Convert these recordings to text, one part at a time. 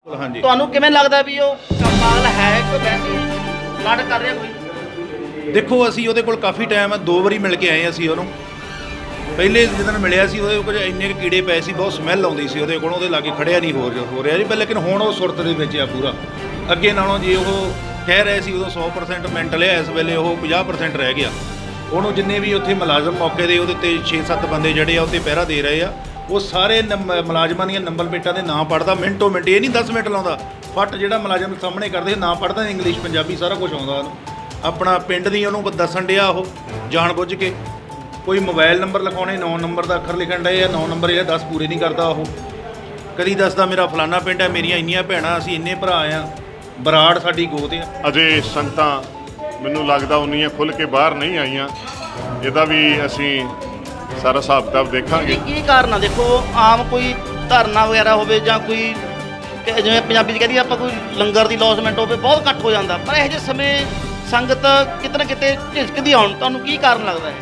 हाँ जी ਤੁਹਾਨੂੰ ਕਿਵੇਂ ਲੱਗਦਾ ਵੀ ਉਹ ਪਾਗਲ ਹੈ ਕਿ ਵੈਸੇ ਲੜ ਕਰ ਰਿਹਾ ਕੋਈ? देखो असी ਉਹਦੇ ਕੋਲ ਕਾਫੀ ਟਾਈਮ 2 ਵਾਰੀ ਮਿਲ ਕੇ ਆਏ ਅਸੀਂ ਉਹਨੂੰ। ਪਹਿਲੇ ਜਿੱਦਣ ਮਿਲਿਆ ਸੀ ਉਹਦੇ ਕੋਲ ਇੰਨੇ ਕੁ ਕੀੜੇ ਪਏ ਸੀ, ਬਹੁਤ ਸਮੈਲ ਆਉਂਦੀ ਸੀ ਉਹਦੇ ਕੋਲ, ਉਹਦੇ ਲਾਗੇ ਖੜਿਆ ਨਹੀਂ ਹੋ ਰਿਹਾ ਜੀ। ਪਰ ਲੇਕਿਨ ਹੁਣ ਉਹ ਸੁਰਤ ਦੇ ਵਿੱਚ ਆ ਪੂਰਾ। ਅੱਗੇ ਨਾਲੋਂ ਜੇ ਉਹ ਕਹਿ ਰਹੇ ਸੀ ਉਦੋਂ 100% ਮੈਂਟਲ ਹੈ, ਇਸ ਵੇਲੇ ਉਹ 50% ਰਹਿ ਗਿਆ। ਉਹਨੂੰ ਜਿੰਨੇ ਵੀ ਉੱਥੇ ਮੁਲਾਜ਼ਮ ਮੌਕੇ ਦੇ ਉਹਦੇ 'ਤੇ 6-7 ਬੰਦੇ ਜਿਹੜੇ ਆ ਉੱਤੇ ਪਹਿਰਾ ਦੇ ਰਹੇ ਆ, ਉਹ ਸਾਰੇ ਮੁਲਾਜ਼ਮਾਂ ਦੀਆਂ ਨੰਬਰ ਪਲੇਟਾਂ ਦੇ ਨਾਂ ਪੜ੍ਹਦਾ ਮਿੰਟੋ ਮਿੰਟ। ਇਹ ਨਹੀਂ 10 ਮਿੰਟ ਲਾਉਂਦਾ, ਫੱਟ ਜਿਹੜਾ ਮੁਲਾਜ਼ਮ ਸਾਹਮਣੇ ਕਰਦੇ ਨਾਂ ਪੜ੍ਹਦਾ, ਇੰਗਲਿਸ਼ ਪੰਜਾਬੀ ਸਾਰਾ ਕੁਝ ਆਉਂਦਾ ਉਹਨੂੰ। ਆਪਣਾ ਪਿੰਡ ਦੀ ਉਹਨੂੰ ਦੱਸਣ ਡਿਆ ਉਹ ਜਾਣ ਬੁੱਝ ਕੇ। ਕੋਈ ਮੋਬਾਈਲ ਨੰਬਰ ਲਿਖਾਉਣੇ 9 ਨੰਬਰ ਦਾ ਅੱਖਰ ਲਿਖਣ ਡਏ ਆ, 9 ਨੰਬਰ ਜਿਹੜਾ 10 ਪੂਰੇ ਨਹੀਂ ਕਰਦਾ ਉਹ। ਕਦੀ ਦੱਸਦਾ ਮੇਰਾ ਫਲਾਨਾ ਪਿੰਡ ਹੈ, ਮੇਰੀਆਂ ਇੰਨੀਆਂ ਭੈਣਾਂ, ਅਸੀਂ ਇੰਨੇ ਭਰਾ ਆ, ਬਰਾੜ ਸਾਡੀ ਗੋਤ ਆ। ਅਜੇ ਸੰਗਤਾਂ ਮੈਨੂੰ ਲੱਗਦਾ ਉਨੀਆਂ ਖੁੱਲ੍ਹ ਕੇ ਬਾਹਰ ਨਹੀਂ ਆਈਆਂ। ਇਹਦਾ ਵੀ ਅਸੀਂ ਸਾਰਾ ਹਿਸਾਬ ਕਿਤਾਬ ਦੇਖਾਂਗੇ। ਕੀ ਕਾਰਨ ਆ? ਦੇਖੋ ਆਮ ਕੋਈ ਧਰਨਾ ਵਗੈਰਾ ਹੋਵੇ ਜਾਂ ਕੋਈ ਜਿਵੇਂ ਪੰਜਾਬੀ 'ਚ ਕਹਿੰਦੀ ਆਪਾਂ ਕੋਈ ਲੰਗਰ ਦੀ ਲੌਸਮੈਂਟ ਹੋਵੇ, ਬਹੁਤ ਘੱਟ ਹੋ ਜਾਂਦਾ। ਪਰ ਇਹੋ ਜਿਹੇ ਸਮੇਂ ਸੰਗਤ ਕਿਤੇ ਨਾ ਕਿਤੇ ਝਿਜਕਦੀ ਆਉਣ, ਤੁਹਾਨੂੰ ਕੀ ਕਾਰਨ ਲੱਗਦਾ ਹੈ?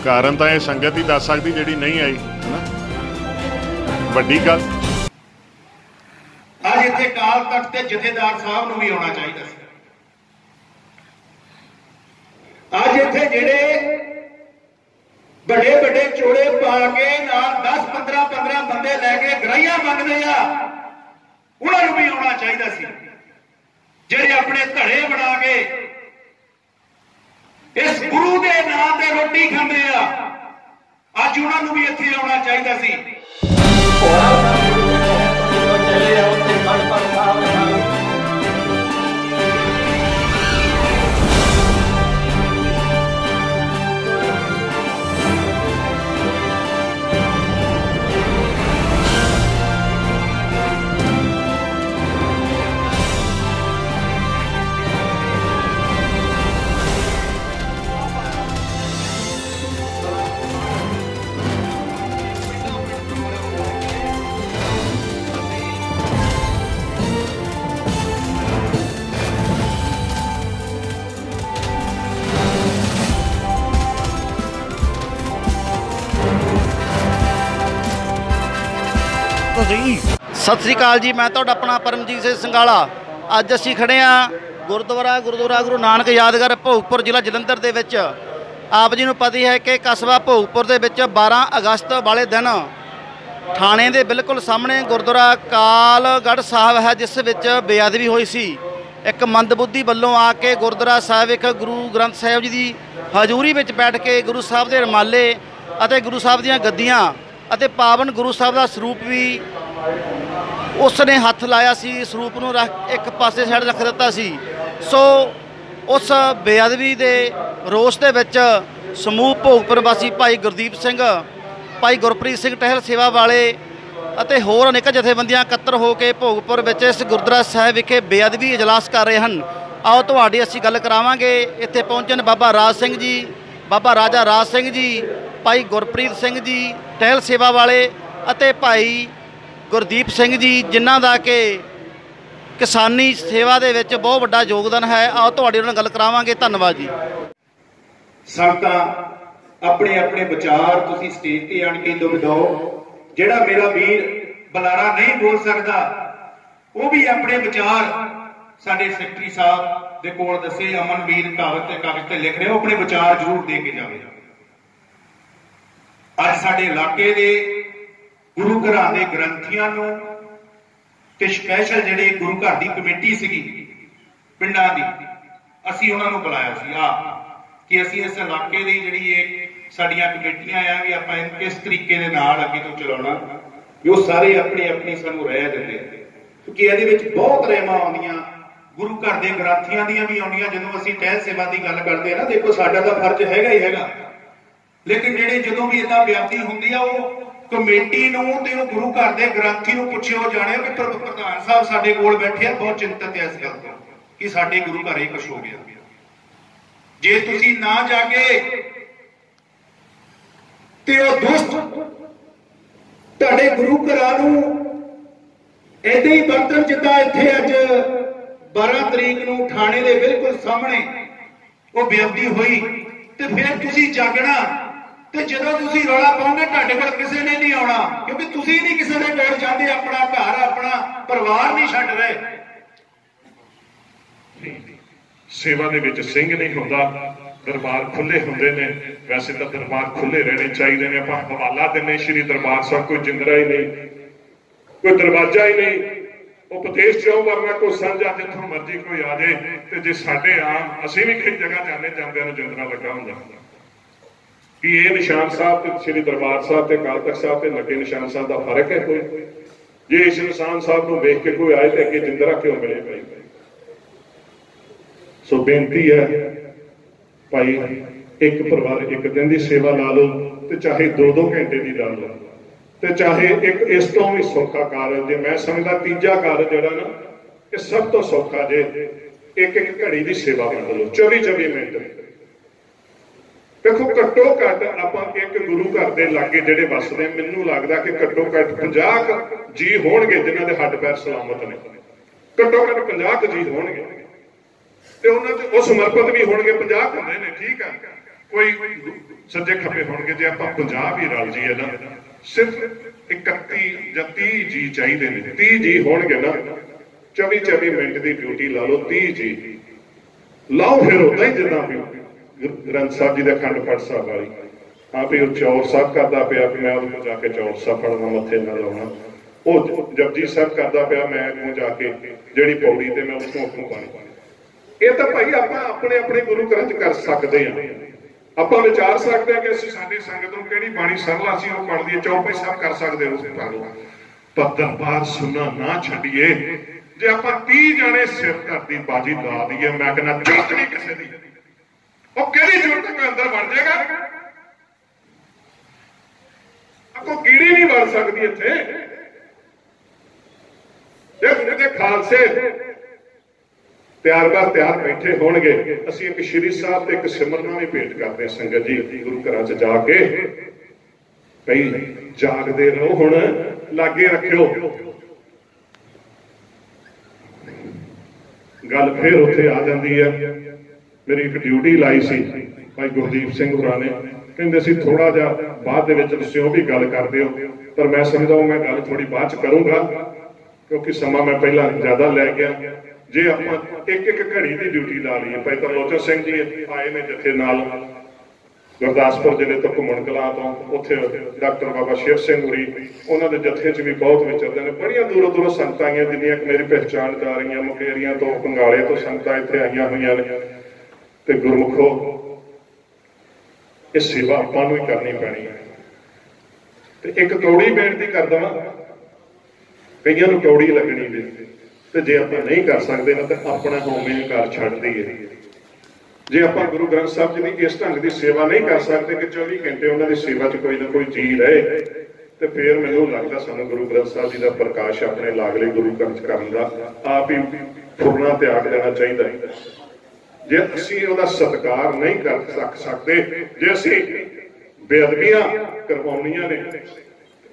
ਕਾਰਨ ਤਾਂ ਇਹ ਸੰਗਤ ਹੀ ਦੱਸ ਸਕਦੀ ਜਿਹੜੀ ਨਹੀਂ ਆਈ, ਹੈ ਨਾ। ਵੱਡੀ ਗੱਲ ਅੱਜ ਇੱਥੇ ਕਾਲ ਤਖਤ ਤੇ ਜਥੇਦਾਰ ਸਾਹਿਬ ਨੂੰ ਵੀ ਆਉਣਾ ਚਾਹੀਦਾ ਸੀ। ਅੱਜ ਇੱਥੇ ਜਿਹੜੇ ਵੱਡੇ ਵੱਡੇ ਚੋੜੇ ਪਾ ਕੇ ਨਾਲ 10-15 ਬੰਦੇ ਲੈ ਕੇ ਗਰਾਈਆਂ ਮੰਗਦੇ ਆ, ਉਹਨਾਂ ਨੂੰ ਵੀ ਆਉਣਾ ਚਾਹੀਦਾ ਸੀ। ਜਿਹੜੇ ਆਪਣੇ ਧੜੇ ਬਣਾ ਕੇ ਇਸ ਗੁਰੂ ਦੇ ਨਾਂ ਤੇ ਰੋਟੀ ਖਾਂਦੇ ਆ, ਅੱਜ ਉਹਨਾਂ ਨੂੰ ਵੀ ਇੱਥੇ ਆਉਣਾ ਚਾਹੀਦਾ ਸੀ। ਸਤਿ ਸ੍ਰੀ ਅਕਾਲ ਜੀ, ਮੈਂ ਤੁਹਾਡਾ ਆਪਣਾ ਪਰਮਜੀਤ ਸਿੰਘ ਸੰਗਾਲਾ। ਅੱਜ ਅਸੀਂ ਖੜੇ ਹਾਂ ਗੁਰਦੁਆਰਾ ਗੁਰੂ ਨਾਨਕ ਯਾਦਗਾਰ ਭੋਗਪੁਰ, ਜ਼ਿਲ੍ਹਾ ਜਲੰਧਰ ਦੇ ਵਿੱਚ। ਆਪ ਜੀ ਨੂੰ ਪਤਾ ਹੀ ਹੈ ਕਿ ਕਸਬਾ ਭੋਗਪੁਰ ਦੇ ਵਿੱਚ 12 ਅਗਸਤ ਵਾਲੇ ਦਿਨ ਥਾਣੇ ਦੇ ਬਿਲਕੁਲ ਸਾਹਮਣੇ ਗੁਰਦੁਆਰਾ ਕਾਲਗੜ੍ਹ ਸਾਹਿਬ ਹੈ, ਜਿਸ ਵਿੱਚ ਬੇਅਦਬੀ ਹੋਈ ਸੀ। ਇੱਕ ਮੰਦਬੁੱਧੀ ਵੱਲੋਂ ਆ ਕੇ ਗੁਰਦੁਆਰਾ ਸਾਹਿਬ ਇੱਕ ਗੁਰੂ ਗ੍ਰੰਥ ਸਾਹਿਬ ਜੀ ਦੀ ਹਜ਼ੂਰੀ ਵਿੱਚ ਬੈਠ ਕੇ ਗੁਰੂ ਸਾਹਿਬ ਦੇ ਰੁਮਾਲੇ ਅਤੇ ਗੁਰੂ ਸਾਹਿਬ ਦੀਆਂ ਗੱਦੀਆਂ ਅਤੇ ਪਾਵਨ ਗੁਰੂ ਸਾਹਿਬ ਦਾ ਸਰੂਪ ਵੀ ਉਸ ਨੇ ਹੱਥ ਲਾਇਆ ਸੀ। ਸਰੂਪ ਨੂੰ ਇੱਕ ਪਾਸੇ ਸਾਈਡ ਰੱਖ ਦਿੱਤਾ ਸੀ। ਸੋ ਉਸ ਬੇਅਦਬੀ ਦੇ ਰੋਸ ਦੇ ਵਿੱਚ ਸਮੂਹ ਭੋਗਪੁਰ ਵਾਸੀ ਭਾਈ ਗੁਰਦੀਪ ਸਿੰਘ, ਭਾਈ ਗੁਰਪ੍ਰੀਤ ਸਿੰਘ ਟਹਿਲ ਸੇਵਾ ਵਾਲੇ ਅਤੇ ਹੋਰ ਅਨੇਕਾਂ ਜਥੇਬੰਦੀਆਂ ਇਕੱਤਰ ਹੋ ਕੇ ਭੋਗਪੁਰ ਵਿੱਚ ਇਸ ਗੁਰਦੁਆਰਾ ਸਾਹਿਬ ਵਿਖੇ ਬੇਅਦਬੀ ਇਜਲਾਸ ਕਰ ਰਹੇ ਹਨ। ਆਓ ਤੁਹਾਡੀ ਅਸੀਂ ਗੱਲ ਕਰਾਵਾਂਗੇ। ਇੱਥੇ ਪਹੁੰਚਣ ਬਾਬਾ ਰਾਜ ਸਿੰਘ ਜੀ, ਬਾਬਾ ਰਾਜਾ ਰਾਜ ਸਿੰਘ ਜੀ, ਭਾਈ ਗੁਰਪ੍ਰੀਤ ਸਿੰਘ ਜੀ ਟਹਿਲ ਸੇਵਾ ਵਾਲੇ ਅਤੇ ਭਾਈ ਗੁਰਦੀਪ ਸਿੰਘ ਜੀ, ਜਿਨ੍ਹਾਂ ਦਾ ਕਿ ਕਿਸਾਨੀ ਸੇਵਾ ਦੇ ਵਿੱਚ ਬਹੁਤ ਵੱਡਾ ਯੋਗਦਾਨ ਹੈ। ਆਓ ਤੁਹਾਡੇ ਨਾਲ ਗੱਲ ਕਰਾਵਾਂਗੇ। ਧੰਨਵਾਦ ਜੀ। ਸੰਗਤਾਂ ਆਪਣੇ ਆਪਣੇ ਵਿਚਾਰ ਤੁਸੀਂ ਸਟੇਜ ਤੇ ਆਣ ਕੇ ਦਿਓ। ਜਿਹੜਾ ਮੇਰਾ ਵੀਰ ਬੁਲਾਰਾ ਨਹੀਂ ਬੋਲ ਸਕਦਾ, ਉਹ ਵੀ ਆਪਣੇ ਵਿਚਾਰ ਸਾਡੇ ਸੈਕਟਰੀ ਸਾਹਿਬ ਦੇ ਕੋਲ ਦੱਸੇ। ਅਮਨਵੀਰ ਕਾਗਜ਼ ਤੇ ਲਿਖ ਰਹੇ ਹੋ, ਆਪਣੇ ਵਿਚਾਰ ਜ਼ਰੂਰ ਦੇ ਕੇ ਜਾਵੇ। ਅੱਜ ਸਾਡੇ ਇਲਾਕੇ ਦੇ ਗੁਰੂ ਘਰਾਂ ਦੇ ਗ੍ਰੰਥੀਆਂ ਨੂੰ ਤੇ ਸਪੈਸ਼ਲ ਜਿਹੜੇ ਗੁਰੂ ਘਰ ਦੀ ਕਮੇਟੀ ਸੀਗੀ ਪਿੰਡਾਂ ਦੀ, ਅਸੀਂ ਉਹਨਾਂ ਨੂੰ ਬੁਲਾਇਆ ਸੀ ਕਿ ਅਸੀਂ ਇਸ ਇਲਾਕੇ ਦੀ ਜਿਹੜੀ ਇਹ ਸਾਡੀਆਂ ਕਮੇਟੀਆਂ ਆ ਵੀ ਆਪਾਂ ਇਹਨੂੰ ਕਿਸ ਤਰੀਕੇ ਦੇ ਨਾਲ ਅੱਗੇ ਤੋਂ ਚਲਾਉਣਾ, ਵੀ ਉਹ ਸਾਰੇ ਆਪਣੀ ਆਪਣੀ ਸਾਨੂੰ ਰਹਿ ਦਿੰਦੇ, ਕਿਉਂਕਿ ਇਹਦੇ ਵਿੱਚ ਬਹੁਤ ਰਹਿਮਾਂ ਆਉਂਦੀਆਂ, ਗੁਰੂ ਘਰ ਦੇ ਗ੍ਰੰਥੀਆਂ ਦੀਆਂ ਵੀ ਆਉਂਦੀਆਂ। ਜਦੋਂ ਅਸੀਂ ਟਹਿਲ ਸੇਵਾ ਦੀ ਗੱਲ ਕਰਦੇ ਆ ਨਾ, ਦੇਖੋ ਸਾਡਾ ਤਾਂ ਫਰਜ਼ ਹੈਗਾ ਹੀ ਹੈਗਾ, ਲੇਕਿਨ ਜਿਹੜੇ ਜਦੋਂ ਵੀ ਏਦਾਂ ਬੇਅਦਬੀ ਹੁੰਦੀ ਆ, ਉਹ ਕਮੇਟੀ ਨੂੰ ਤੇ ਉਹ ਗੁਰੂ ਘਰ ਦੇ ਗ੍ਰੰਥੀ ਨੂੰ ਪੁੱਛਿਓ ਜਾਣਿਆ ਵੀ ਪ੍ਰਧਾਨ ਸਾਹਿਬ ਸਾਡੇ ਕੋਲ ਬੈਠੇ ਆ, ਬਹੁਤ ਚਿੰਤਤ ਹੈ ਇਸ ਗੱਲ ਤੋਂ ਕਿ ਸਾਡੇ ਗੁਰੂ ਘਰ ਇਹ ਕੁਛ ਹੋ ਗਿਆ। ਜੇ ਤੁਸੀਂ ਨਾ ਜਾਗੇ ਤੇ ਉਹ ਦੁਸ਼ਟ ਤੁਹਾਡੇ ਗੁਰੂ ਘਰਾਂ ਨੂੰ ਏਦਾਂ ਹੀ ਵਰਤਣ ਜਿੱਦਾਂ ਇੱਥੇ ਅੱਜ 12 ਤਰੀਕ ਨੂੰ ਥਾਣੇ ਦੇ ਬਿਲਕੁਲ ਸਾਹਮਣੇ ਉਹ ਬੇਅਦਬੀ ਹੋਈ, ਤੇ ਫਿਰ ਤੁਸੀਂ ਜਾਗਣਾ ਤੇ ਜਦੋਂ ਤੁਸੀਂ ਰੌਲਾ ਪਾਓਗੇ ਤੁਹਾਡੇ ਕੋਲ ਕਿਸੇ ਨੇ ਨਹੀਂ ਆਉਣਾ, ਕਿਉਂਕਿ ਤੁਸੀਂ ਨਹੀਂ ਕਿਸੇ ਦੇ ਕੋਲ ਜਾਂਦੇ, ਆਪਣਾ ਘਰ ਆਪਣਾ ਪਰਿਵਾਰ ਨਹੀਂ ਛੱਡ ਰਹੇ। ਸੇਵਾ ਦੇ ਵਿੱਚ ਸਿੰਘ ਨਹੀਂ ਹੁੰਦਾ, ਦਰਬਾਰ ਖੁੱਲੇ ਹੁੰਦੇ ਨੇ। ਵੈਸੇ ਤਾਂ ਦਰਬਾਰ ਖੁੱਲੇ ਰਹਿਣੇ ਚਾਹੀਦੇ ਨੇ। ਆਪਾਂ ਹਵਾਲਾ ਦਿੰਨੇ ਸ਼੍ਰੀ ਦਰਬਾਰ ਸਾਹਿਬ, ਕੋਈ ਜਿੰਦਰਾ ਹੀ ਨਹੀਂ, ਕੋਈ ਦਰਵਾਜ਼ਾ ਹੀ ਨਹੀਂ, ਉਪਦੇਸ਼ ਚੋਂ ਵਰਨਾ ਕੋਈ ਸਾਂਝਾ ਜਿੱਥੋਂ ਮਰਜ਼ੀ ਕੋਈ ਆ ਜਾਏ। ਤੇ ਜੇ ਸਾਡੇ ਆਮ ਅਸੀਂ ਵੀ ਕਈ ਜਗ੍ਹਾ ਜਾਂਦਿਆਂ ਨੂੰ ਜਿੰਦਰਾ ਲੱਗਾ ਹੁੰਦਾ ਕਿ ਇਹ ਨਿਸ਼ਾਨ ਸਾਹਿਬ ਤੇ ਸ਼੍ਰੀ ਦਰਬਾਰ ਸਾਹਿਬ ਤੇ ਅਕਾਲ ਤਖਤ ਸਾਹਿਬ ਤੇ ਲੱਗੇ ਨਿਸ਼ਾਨ ਸਾਹਿਬ ਦਾ ਫਰਕ ਹੈ ਕੋਈ? ਜੇ ਇਸ ਨਿਸ਼ਾਨ ਸਾਹਿਬ ਨੂੰ ਵੇਖ ਕੇ ਕੋਈ ਆਏ ਤੇ ਅੱਗੇ ਜਿੰਦਰਾ ਕਿਉਂ ਮਿਲੇ ਭਾਈ? ਸੋ ਬੇਨਤੀ ਹੈ ਭਾਈ, ਇੱਕ ਪਰਿਵਾਰ ਇੱਕ ਦਿਨ ਦੀ ਸੇਵਾ ਲਾ ਲਓ ਤੇ ਚਾਹੇ 2-2 ਘੰਟੇ ਦੀ ਲਾ ਲਓ, ਤੇ ਚਾਹੇ ਇੱਕ ਇਸ ਤੋਂ ਵੀ ਸੌਖਾ ਕਾਰਜ, ਜੇ ਮੈਂ ਸਮਝਦਾ ਤੀਜਾ ਕਾਰਜ ਜਿਹੜਾ ਨਾ ਇਹ ਸਭ ਤੋਂ ਸੌਖਾ, ਜੇ ਇੱਕ ਘੜੀ ਦੀ ਸੇਵਾ ਕਰ ਲਓ 24 ਮਿੰਟ। ਦੇਖੋ ਘੱਟੋ ਘੱਟ ਆਪਾਂ ਇੱਕ ਗੁਰੂ ਘਰ ਦੇ ਲਾਗੇ ਜਿਹੜੇ ਵੱਸਦੇ, ਮੈਨੂੰ ਲੱਗਦਾ ਕਿ ਘੱਟੋ ਘੱਟ 50 ਜੀ ਹੋਣਗੇ ਜਿਨ੍ਹਾਂ ਦੇ ਹੱਡ ਪੈਰ ਸਲਾਮਤ ਨੇ। ਘੱਟੋ ਘੱਟ 50 ਜੀ ਹੋਣਗੇ ਤੇ ਉਹਨਾਂ 'ਚ ਉਹ ਸਮਰਪਿਤ ਵੀ ਹੋਣਗੇ। 50 ਹੁੰਦੇ ਨੇ, ਠੀਕ ਆ, ਕੋਈ ਸੱਜੇ ਖੱਬੇ ਹੋਣਗੇ। ਜੇ ਆਪਾਂ 50 ਵੀ ਰਲ ਜੀਏ ਨਾ, ਸਿਰਫ 31 ਜਾਂ 30 ਜੀ ਚਾਹੀਦੇ ਨੇ। 30 ਜੀ ਹੋਣਗੇ ਨਾ, 24 ਮਿੰਟ ਦੀ ਡਿਊਟੀ ਲਾ ਲਓ, 30 ਜੀ ਲਾਓ। ਫਿਰ ਉਦਾਂ ਹੀ ਜਿੱਦਾਂ ਵੀ ਗ੍ਰੰਥ ਸਾਹਿਬ ਜੀ ਦੇ ਅਖੰਡ ਪਾਠ ਸਾਹਿਬ ਵਾਲੀ ਆਪ ਹੀ ਉਹ ਚੌਰ ਸਾਹਿਬ ਕਰਦਾ ਪਿਆ, ਮੈਂ ਉਹਦੇ ਕੋਲ ਜਾ ਕੇ ਚੌਰ ਸਾਹਿਬ ਪੜ੍ਹਨਾ, ਮੱਥੇ ਨਾਲ ਲਾਉਣਾ। ਉਹ ਜਪਜੀ ਸਾਹਿਬ ਕਰਦਾ ਪਿਆ, ਮੈਂ ਅੱਗੋਂ ਜਾ ਕੇ ਜਿਹੜੀ ਪੌੜੀ ਤੇ ਮੈਂ ਉਸਨੂੰ ਅੱਗੋਂ ਪਾਣੀ। ਇਹ ਤਾਂ ਭਾਈ ਆਪਾਂ ਆਪਣੇ ਆਪਣੇ ਗੁਰੂ ਘਰਾਂ 'ਚ ਕਰ ਸਕਦੇ ਹਾਂ। ਆਪਾਂ ਵਿਚਾਰ ਸਕਦੇ ਹਾਂ ਕਿ ਅਸੀਂ ਸਾਡੀ ਸੰਗਤ ਨੂੰ ਕਿਹੜੀ ਬਾਣੀ ਸਰਲ ਅਸੀਂ ਉਹ ਪੜ੍ਹਦੀ ਹੈ। ਚੌਪਈ ਸਾਹਿਬ ਕਰ ਸਕਦੇ ਹੋ ਪਰ ਦਰਬਾਰ ਸੁਣਨਾ ਨਾ ਛੱਡੀਏ। ਜੇ ਆਪਾਂ 30 ਜਾਣੇ ਸਿਰ ਧਰਤੀ ਬਾਜੀ ਲਾ ਦਈਏ, ਮੈਂ ਕਹਿੰਦਾ ਜ਼ਰੂਰਤ ਨਹੀਂ ਕਿਸੇ ਦੀ। ਉਹ ਕਿਹੜੀ ਜ਼ਰੂਰਤ ਕੋਈ ਅੰਦਰ ਬਣ ਜਾਏਗਾ? ਆਪਕੋ ਕੀੜੀ ਨਹੀਂ ਵੜ ਸਕਦੀ ਇੱਥੇ। ਜੇ ਗੁਰੂ ਦੇ ਖਾਲਸੇ ਤਿਆਰ ਬੈਠੇ ਹੋਣਗੇ, ਅਸੀਂ ਇੱਕ ਸ਼੍ਰੀ ਸਾਹਿਬ ਤੇ ਇੱਕ ਸਿਮਰਨਾ ਵੀ ਭੇਟ ਕਰਦੇ ਹਾਂ ਸੰਗਤ ਜੀ ਗੁਰੂ ਘਰਾਂ 'ਚ ਜਾ ਕੇ। ਭਈ ਜਾਗਦੇ ਰਹੋ, ਹੁਣ ਲਾਗੇ ਰੱਖਿਓ। ਗੱਲ ਫਿਰ ਉੱਥੇ ਆ ਜਾਂਦੀ ਹੈ। ਮੇਰੀ ਇੱਕ ਡਿਊਟੀ ਲਾਈ ਸੀ ਭਾਈ ਗੁਰਦੀਪ ਸਿੰਘ ਹੋਰਾਂ ਨੇ, ਕਹਿੰਦੇ ਸੀ ਥੋੜਾ ਜਿਹਾ ਬਾਅਦ ਦੇ ਵਿੱਚ ਤੁਸੀਂ ਉਹ ਵੀ ਗੱਲ ਕਰਦੇ ਹੋ, ਪਰ ਮੈਂ ਸਮਝਦਾ ਮੈਂ ਗੱਲ ਥੋੜੀ ਬਾਅਦ 'ਚ ਕਰੂੰਗਾ ਕਿਉਂਕਿ ਸਮਾਂ ਮੈਂ ਪਹਿਲਾਂ ਜ਼ਿਆਦਾ ਲੈ ਗਿਆ। ਜੇ ਆਪਾਂ ਇੱਕ ਘੜੀ ਦੀ ਡਿਊਟੀ ਲਾ ਲਈਏ, ਭਾਈ ਤਰਲੋਚਨ ਸਿੰਘ ਜੀ ਆਏ ਨੇ ਜਥੇ ਨਾਲ ਗੁਰਦਾਸਪੁਰ ਜ਼ਿਲ੍ਹੇ ਤੋਂ, ਘੁੰਮਣ ਕਲਾਂ ਤੋਂ, ਉੱਥੇ ਡਾਕਟਰ ਬਾਬਾ ਸ਼ਿਵ ਸਿੰਘ ਹੋਰੀ ਉਹਨਾਂ ਦੇ ਜਥੇ 'ਚ ਵੀ ਬਹੁਤ ਵਿਚਰਦੇ ਨੇ। ਬੜੀਆਂ ਦੂਰੋਂ ਸੰਗਤਾਂ ਆਈਆਂ, ਜਿੰਨੀਆਂ ਕਿ ਮੇਰੀ ਪਹਿਚਾਣ ਕਰ ਰਹੀਆਂ, ਮੁਕੇਰੀਆਂ ਤੋਂ, ਪੰਗਾਲੇ ਤੋਂ ਸੰਗਤਾਂ ਇੱਥੇ ਆਈਆਂ ਹੋਈਆਂ ਨੇ। ਤੇ ਗੁਰਮੁਖੋ, ਇਹ ਸੇਵਾ ਆਪਾਂ ਨੂੰ ਹੀ ਕਰਨੀ ਪੈਣੀ ਹੈ। ਤੇ ਇੱਕ ਕੌੜੀ ਬੇਨਤੀ ਕਰ ਦੇਵਾਂ, ਕਈਆਂ ਨੂੰ ਕੌੜੀ ਲੱਗਣੀ ਵੀ, ਤੇ ਜੇ ਆਪਾਂ ਨਹੀਂ ਕਰ ਸਕਦੇ ਨਾ ਤਾਂ ਆਪਣਾ ਹਉਮੈ ਘਰ ਛੱਡ ਦਈਏ। ਜੇ ਆਪਾਂ ਗੁਰੂ ਗ੍ਰੰਥ ਸਾਹਿਬ ਜੀ ਦੀ ਇਸ ਢੰਗ ਦੀ ਸੇਵਾ ਨਹੀਂ ਕਰ ਸਕਦੇ ਕਿ 24 ਘੰਟੇ ਉਹਨਾਂ ਦੀ ਸੇਵਾ 'ਚ ਕੋਈ ਨਾ ਕੋਈ ਜੀ ਰਹੇ, ਤੇ ਫਿਰ ਮੈਨੂੰ ਲੱਗਦਾ ਸਾਨੂੰ ਗੁਰੂ ਗ੍ਰੰਥ ਸਾਹਿਬ ਜੀ ਦਾ ਪ੍ਰਕਾਸ਼ ਆਪਣੇ ਲਾਗਲੇ ਗੁਰੂ ਘਰ 'ਚ ਕਰਨ ਦਾ ਆਪ ਹੀ ਫੁਰਨਾ ਤਿਆਗ ਦੇਣਾ ਚਾਹੀਦਾ ਹੈ। ਜੇ ਅਸੀਂ ਉਹਦਾ ਸਤਿਕਾਰ ਨਹੀਂ ਕਰ ਸਕਦੇ, ਜੇ ਅਸੀਂ ਬੇਅਦਬੀਆਂ ਕਰਵਾਉਣੀਆਂ ਨੇ,